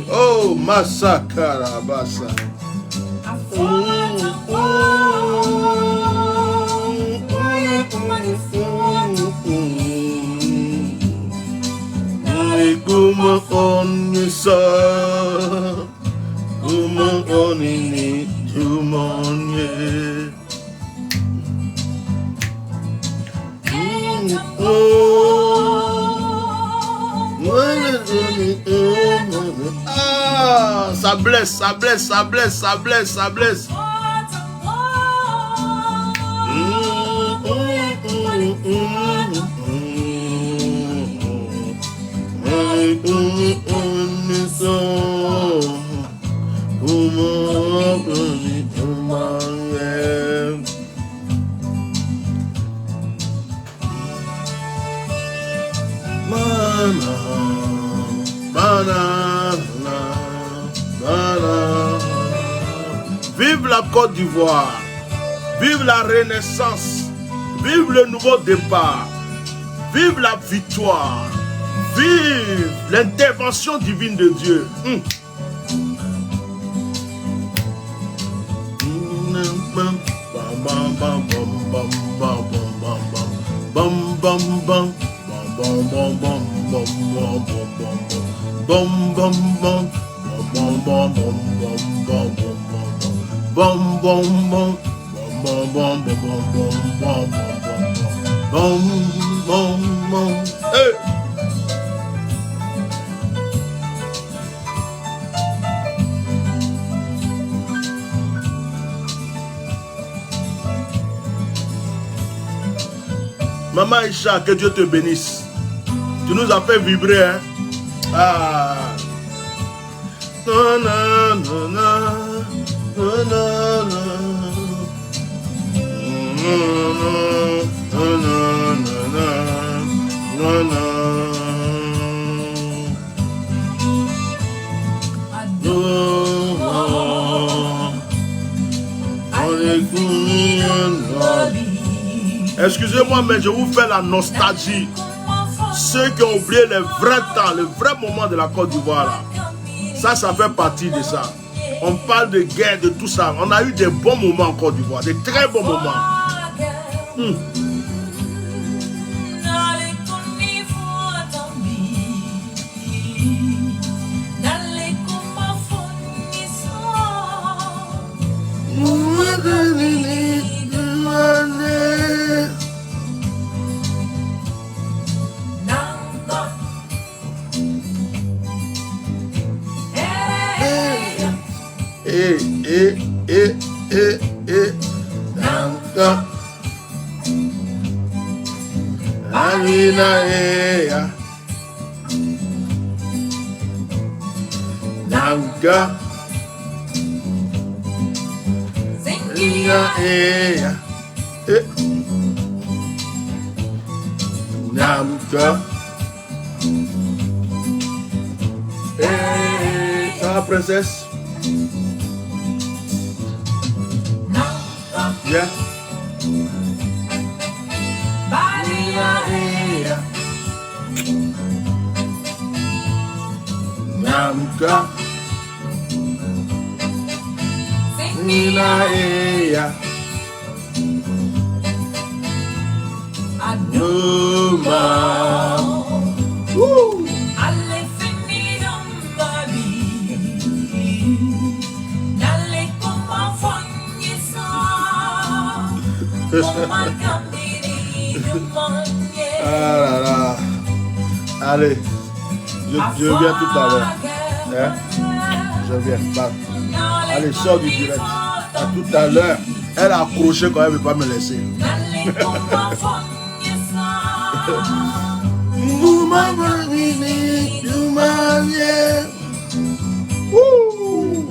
[SPEAKER 1] Oh, Masakara Basa. Kuma onisa, kuma onini, tumonye. Ah, ça blesse, ça blesse, ça blesse, ça blesse, ça blesse. Vive la Côte d'Ivoire, vive la renaissance, vive le nouveau départ, vive la victoire, vive l'intervention divine de Dieu. Hey. Maman Aïcha, que Dieu te bénisse. Tu nous as fait vibrer, hein? Ah. Na, na, na, na, na, na, na. Na, na, na, na, na. Excusez-moi, mais je vous fais la nostalgie. Ceux qui ont oublié le vrai temps, le vrai moment de la Côte d'Ivoire. Ça fait partie de ça. On parle de guerre, de tout ça. On a eu des bons moments en Côte d'Ivoire, des très bons moments. Nanka. Alina ea. Nanka. Alina ea. Nanka. La princesse. Yeah. Namka. Nina ea. Aduma. Woo. Ah là là. Allez, je viens tout à l'heure. Hein? Je viens. Bah. Allez, sors du direct. À tout à l'heure. Elle a accroché quand elle ne veut pas me laisser. Woo!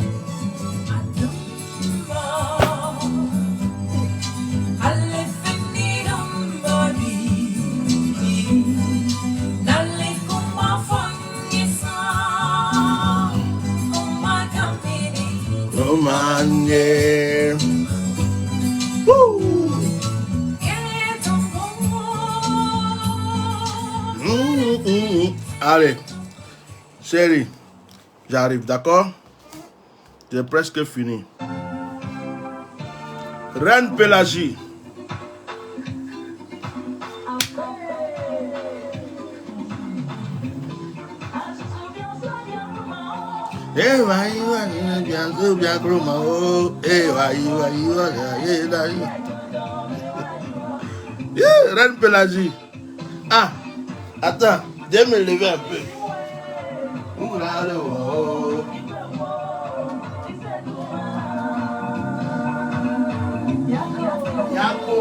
[SPEAKER 1] Romane. Allez, chérie, j'arrive, d'accord? J'ai presque fini. Reine Pélagie. Reine Pélagie. Ah, attends, je vais me lever un peu. Yako.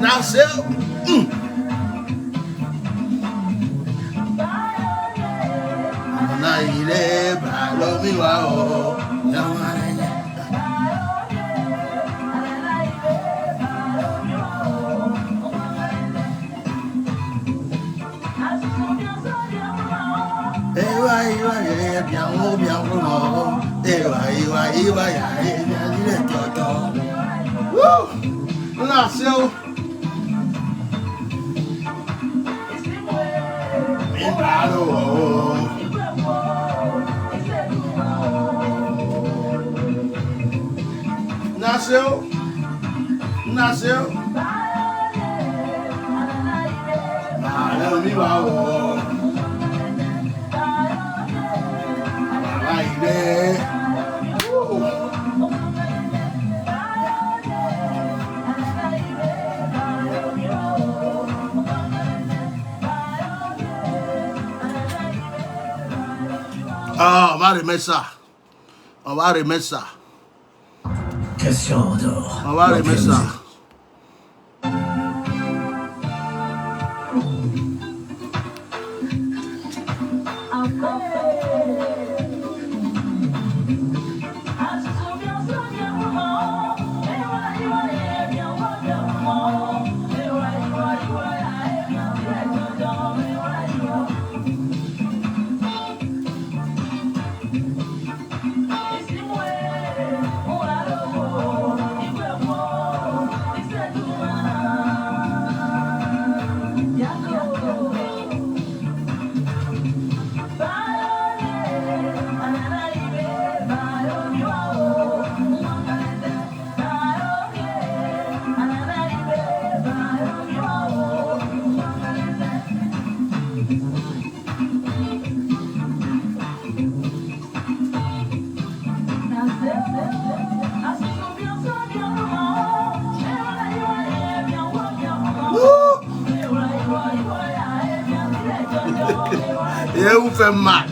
[SPEAKER 1] Nasceu. Na ile balomi wa o. Nasceu. Nasceu. Nasceu. Balomi wa o. Vai, va remettre ça. On va remettre ça.
[SPEAKER 3] Cassian d'or.
[SPEAKER 1] On va remettre ça. Et vous fait mal.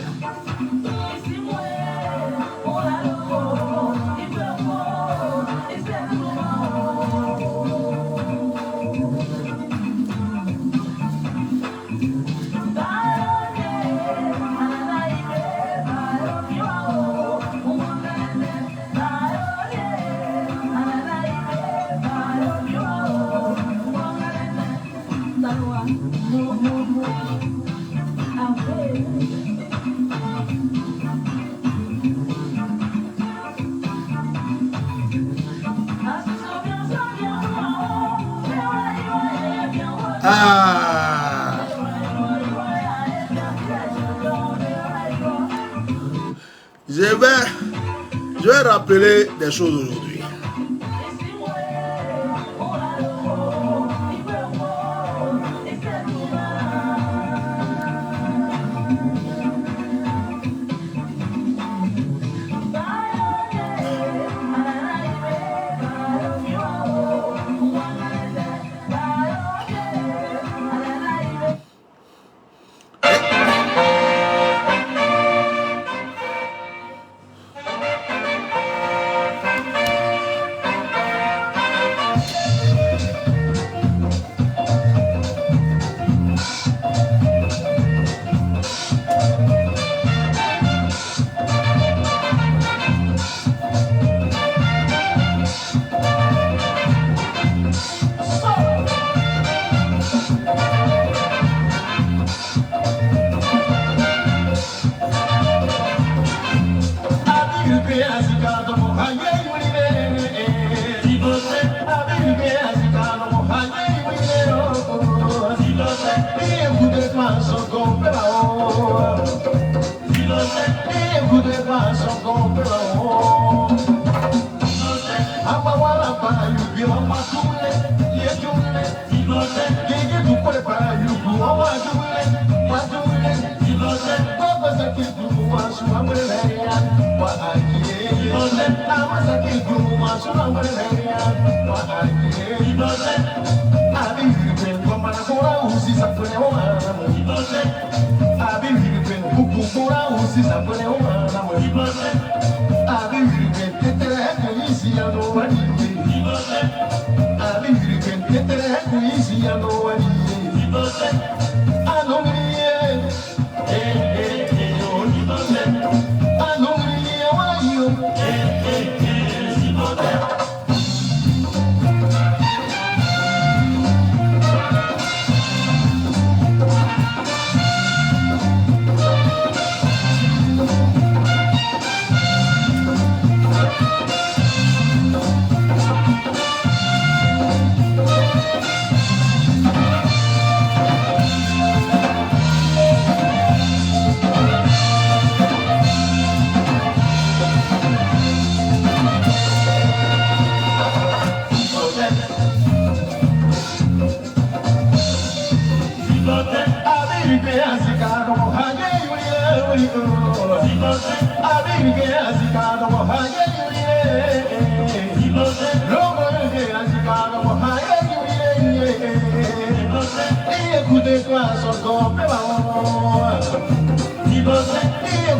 [SPEAKER 1] Ah. Je vais rappeler des choses aujourd'hui.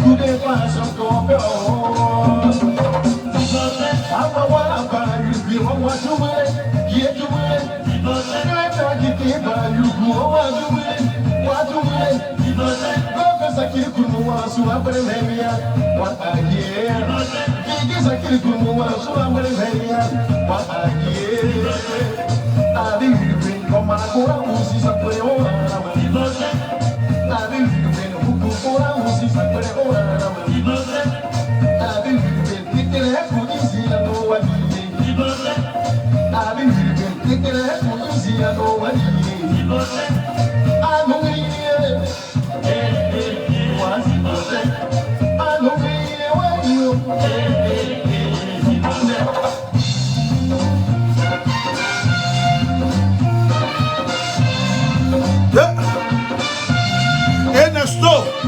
[SPEAKER 4] Écoutez-moi, son
[SPEAKER 1] Ernesto.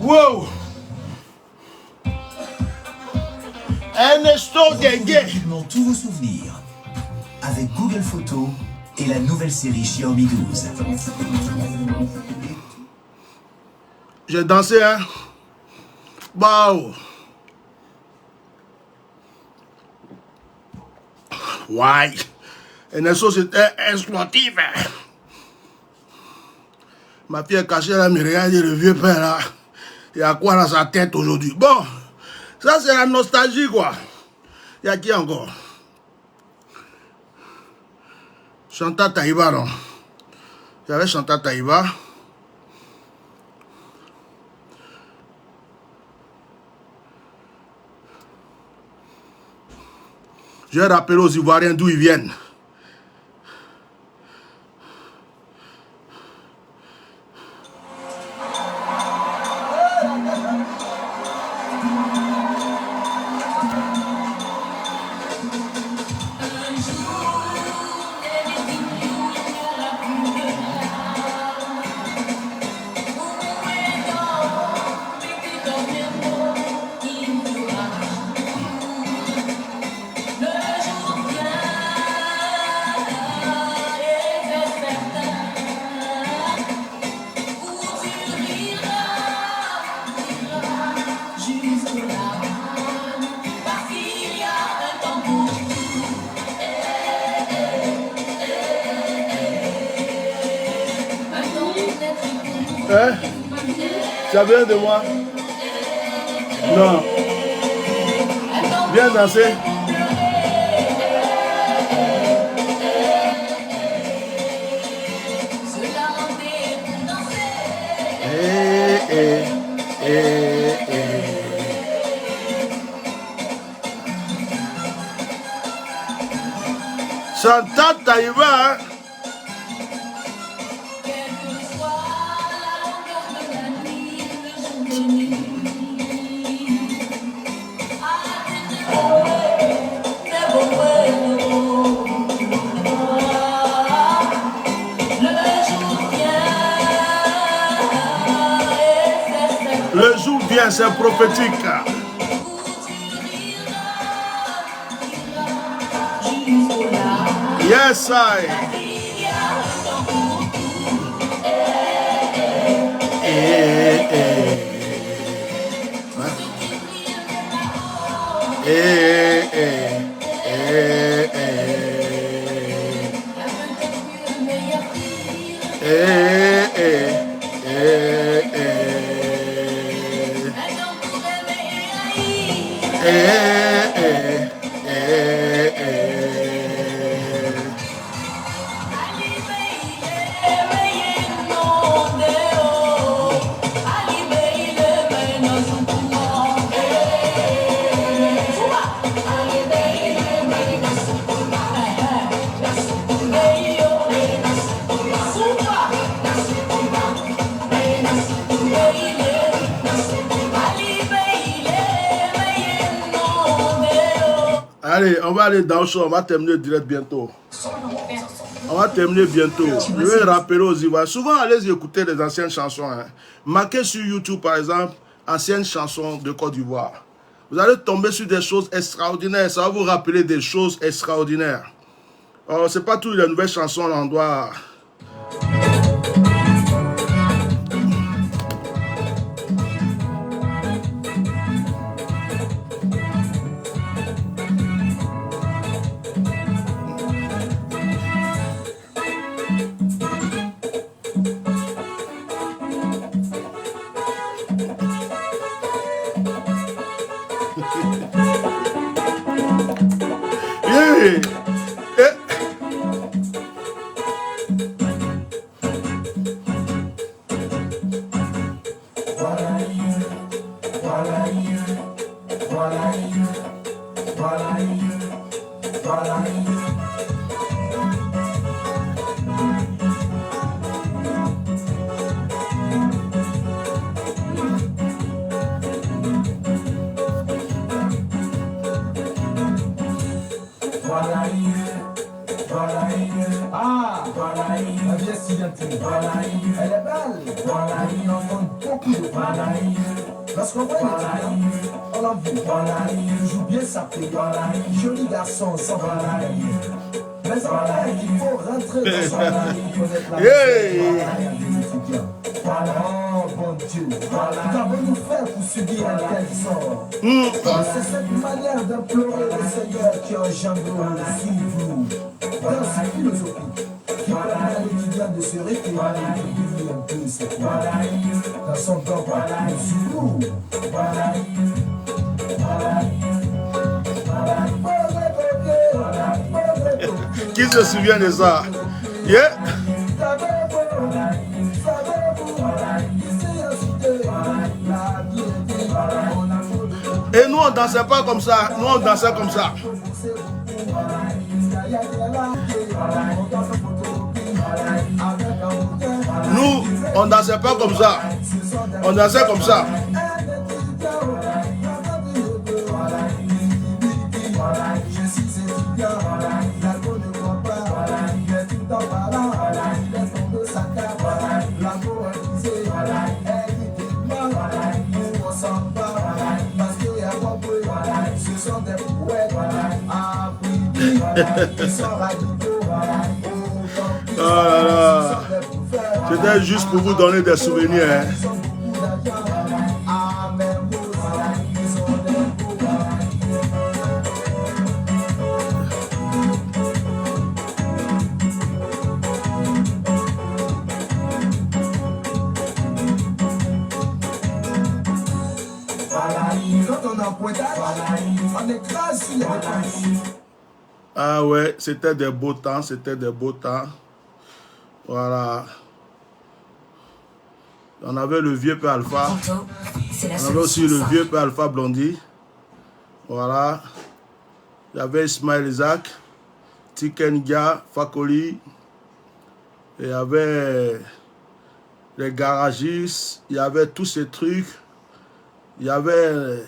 [SPEAKER 1] Wow. Ernesto Dengue.
[SPEAKER 3] Rapidement tous vos souvenirs avec Google Photos et la nouvelle série Xiaomi 12.
[SPEAKER 1] J'ai dansé, hein. Wow. Ouais. Ernesto, c'était exploitif. Hein. Ma fille est cachée là, me regarde, le vieux père là. Il y a quoi dans sa tête aujourd'hui? Bon, ça c'est la nostalgie quoi. Il y a qui encore? Chanta Taïba, non? Il y avait Chanta Taïba. Je vais rappeler aux Ivoiriens d'où ils viennent. Hein? Ça vient de moi? Non. Viens danser. Santa Taïva, hein? Le jour vient, c'est prophétique. Yes, I. Allez, on va aller dans le show, on va terminer le direct bientôt. On va terminer bientôt. Je vais rappeler aux Ivoiriens. Souvent, allez écouter les anciennes chansons. Hein. Marquez sur YouTube, par exemple, anciennes chansons de Côte d'Ivoire. Vous allez tomber sur des choses extraordinaires. Ça va vous rappeler des choses extraordinaires. Alors, ce n'est pas toutes les nouvelles chansons, on doit...
[SPEAKER 4] Joli garçon, sans mais il faut rentrer dans son connaître la oh bon Dieu, qu'avons-nous fait pour subir un tel sort? C'est cette manière d'implorer le Seigneur qui engendre le suivre dans sa philosophie qui permet à l'étudiant de se référer et de vivre un peu cette vie dans son dogme le Zoulou.
[SPEAKER 1] Qui se souvient de ça? Yeah. Et nous on dansait pas comme ça. Nous on dansait comme ça. Nous on dansait pas comme ça. On dansait comme ça. Oh là là. C'était juste pour vous donner des souvenirs. Hein. Ah ouais, c'était des beaux temps, c'était des beaux temps. Voilà. On avait le vieux Père Alpha. On avait aussi le vieux Père Alpha Blondie. Voilà. Il y avait Ismaël Isaac. Tikenga, Fakoli, il y avait les garagistes, il y avait tous ces trucs, il y avait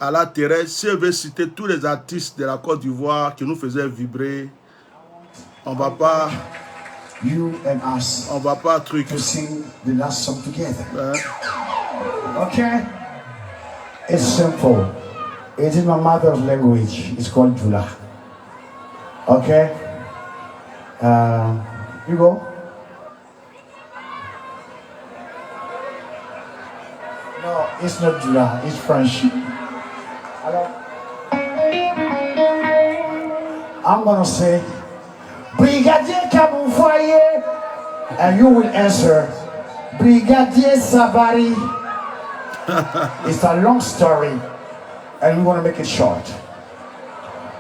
[SPEAKER 1] Ala Thérèse. Si je veux citer tous les artistes de la Côte d'Ivoire qui nous faisaient vibrer, on va pas...
[SPEAKER 3] You and us
[SPEAKER 1] On va pas truc.
[SPEAKER 3] to sing the last song together.
[SPEAKER 1] Hein?
[SPEAKER 3] Okay? It's simple. It is my mother's language. It's called Jula. Okay? You go. No, it's not Jula. It's French. Hello? I'm gonna say, Brigadier Kabouffoye, and you will answer, Brigadier Sabari. It's a long story, and we want to make it short.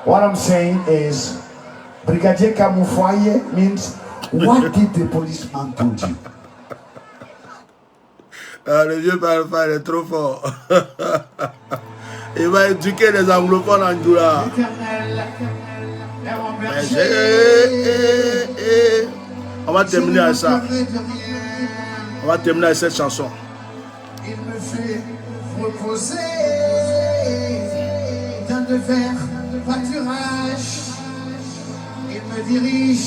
[SPEAKER 3] What I'm saying is, Brigadier Kabouffoye means, what did the policeman do to you?
[SPEAKER 1] Ah, le vieux Palfa, il est trop fort. Il va éduquer les anglophones en Doula. On va terminer avec ça. On va terminer avec cette chanson.
[SPEAKER 4] Il me fait reposer dans de verts pâturages. Il me dirige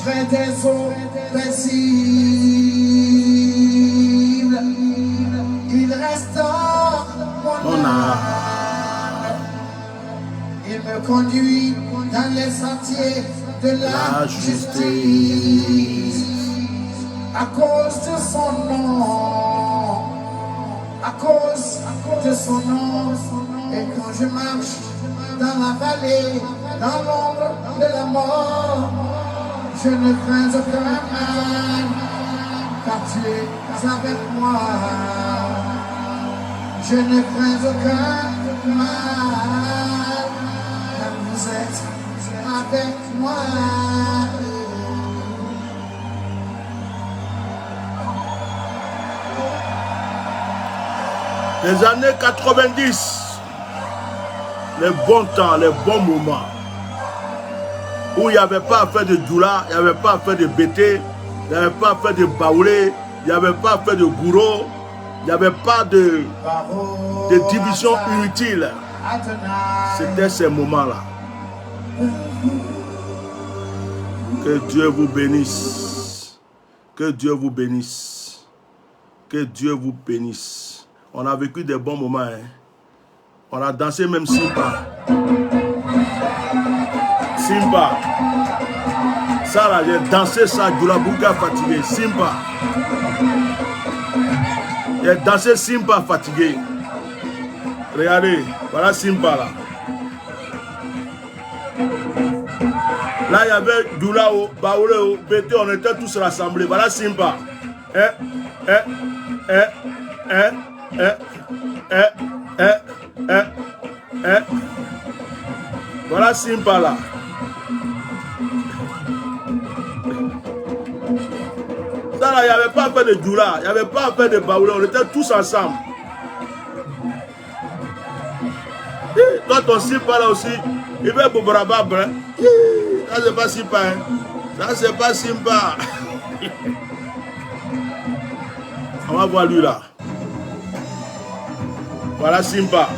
[SPEAKER 4] vers des eaux paisibles. Il restaure mon âme. Il me conduit dans les sentiers de la justice. À cause de son nom, à cause de son nom. Et quand je marche dans la vallée, dans l'ombre de la mort, je ne crains aucun mal, car tu es avec moi. Je ne crains aucun mal, car vous êtes avec moi.
[SPEAKER 1] Les années 90, les bons temps, les bons moments, où il n'y avait pas à faire de doula, il n'y avait pas à faire de bété, il n'y avait pas à faire de baoulé, il n'y avait pas à faire de gourou, il n'y avait pas de division inutile. C'était ces moments-là. Que Dieu vous bénisse. Que Dieu vous bénisse. Que Dieu vous bénisse. On a vécu des bons moments. Hein. On a dansé même Simba. Simba. Ça là, j'ai dansé ça, Djoula Bouga fatigué. Simba. J'ai dansé Simba fatigué. Regardez, voilà Simba là. Là, il y avait Doulao, Baouleo, Bété, on était tous rassemblés. Voilà Simba. Voilà Simba là. Ça là, il n'y avait pas à faire de Doula, il n'y avait pas à faire de Baoulé, on était tous ensemble. Et toi, ton Simba là aussi, il veut Boubrabab. Hein? Ça, c'est pas Simba. Hein? Ça, c'est pas Simba. On va voir lui là. Voilà Simba.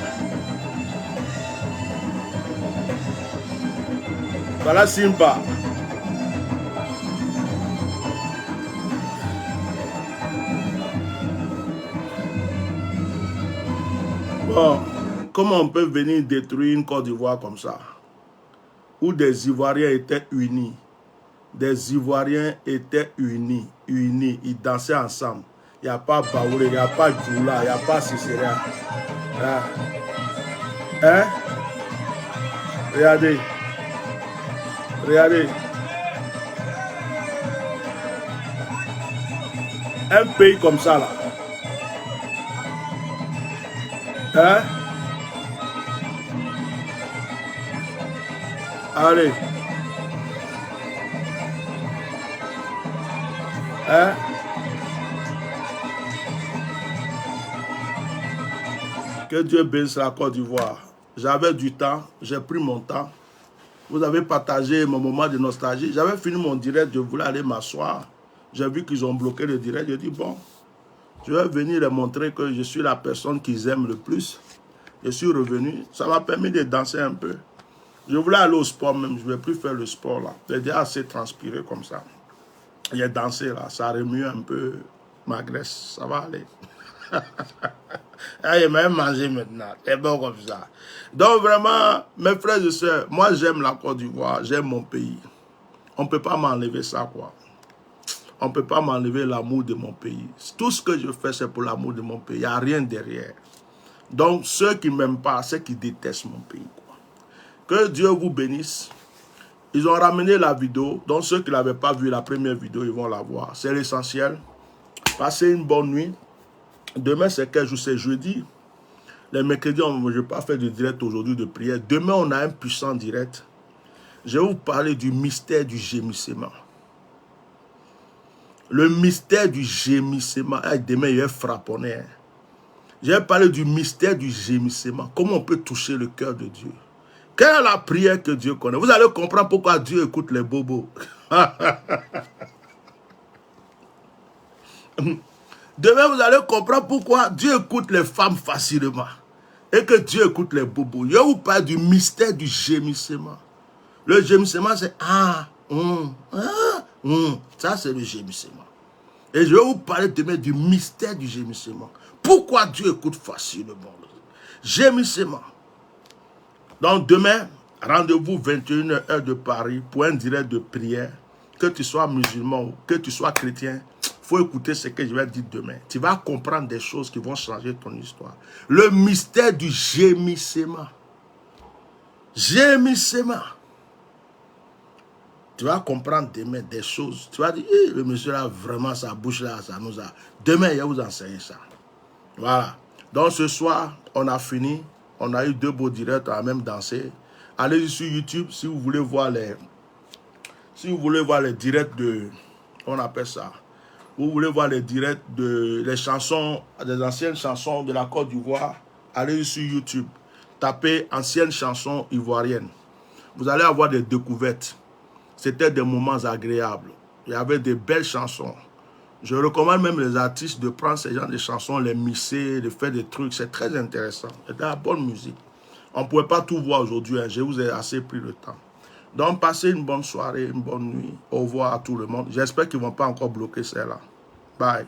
[SPEAKER 1] Voilà Simba. Bon, comment on peut venir détruire une Côte d'Ivoire comme ça? Où des Ivoiriens étaient unis. Des Ivoiriens étaient unis. Ils dansaient ensemble. Il n'y a pas Baoulé, il n'y a pas Djoula, il n'y a pas Cicéria. Hein? Hein? Regardez. Regardez. Un pays comme ça là. Hein? Allez. Hein? Que Dieu bénisse la Côte d'Ivoire. J'avais du temps, j'ai pris mon temps. Vous avez partagé mon moment de nostalgie. J'avais fini mon direct, je voulais aller m'asseoir. J'ai vu qu'ils ont bloqué le direct. J'ai dit, bon, je vais venir leur montrer que je suis la personne qu'ils aiment le plus. Je suis revenu. Ça m'a permis de danser un peu. Je voulais aller au sport même. Je ne vais plus faire le sport là. J'ai déjà assez transpiré comme ça. J'ai dansé là. Ça remue un peu ma graisse. Ça va aller. Il m'a même mangé maintenant. C'est bon comme ça. Donc vraiment, mes frères et sœurs, moi j'aime la Côte d'Ivoire. J'aime mon pays. On ne peut pas m'enlever ça quoi. On ne peut pas m'enlever l'amour de mon pays. Tout ce que je fais, c'est pour l'amour de mon pays. Il n'y a rien derrière. Donc, ceux qui ne m'aiment pas, ceux qui détestent mon pays. Quoi. Que Dieu vous bénisse. Ils ont ramené la vidéo. Donc, ceux qui ne l'avaient pas vu, la première vidéo, ils vont la voir. C'est l'essentiel. Passez une bonne nuit. Demain, c'est quel jour? C'est jeudi. Les mercredis, je ne vais pas faire de direct aujourd'hui de prière. Demain, on a un puissant direct. Je vais vous parler du mystère du gémissement. Le mystère du gémissement. Demain, il est frapponné. Hein. Je vais parler du mystère du gémissement. Comment on peut toucher le cœur de Dieu. Quelle est la prière que Dieu connaît? Vous allez comprendre pourquoi Dieu écoute les bobos. Demain, vous allez comprendre pourquoi Dieu écoute les femmes facilement. Et que Dieu écoute les bobos. Je vous parle du mystère du gémissement. Le gémissement, c'est ça, c'est le gémissement. Et je vais vous parler demain du mystère du gémissement. Pourquoi Dieu écoute facilement? Gémissement. Donc demain, rendez-vous 21h heure de Paris pour un direct de prière. Que tu sois musulman ou que tu sois chrétien, il faut écouter ce que je vais dire demain. Tu vas comprendre des choses qui vont changer ton histoire. Le mystère du gémissement. Gémissement. Tu vas comprendre demain des choses. Tu vas dire, le monsieur là, vraiment, sa bouche là, ça nous a... Demain, il va vous enseigner ça. Voilà. Donc ce soir, on a fini. On a eu 2 beaux directs, on a même dansé. Allez sur YouTube si vous voulez voir les... Si vous voulez voir les directs de... On appelle ça. Vous voulez voir les directs de... Les chansons, des anciennes chansons de la Côte d'Ivoire. Allez sur YouTube. Tapez anciennes chansons ivoiriennes. Vous allez avoir des découvertes. C'était des moments agréables. Il y avait des belles chansons. Je recommande même les artistes de prendre ces genres de chansons, les mixer, de faire des trucs. C'est très intéressant. C'est de la bonne musique. On ne pouvait pas tout voir aujourd'hui. Hein. Je vous ai assez pris le temps. Donc, passez une bonne soirée, une bonne nuit. Au revoir à tout le monde. J'espère qu'ils ne vont pas encore bloquer celle-là. Bye.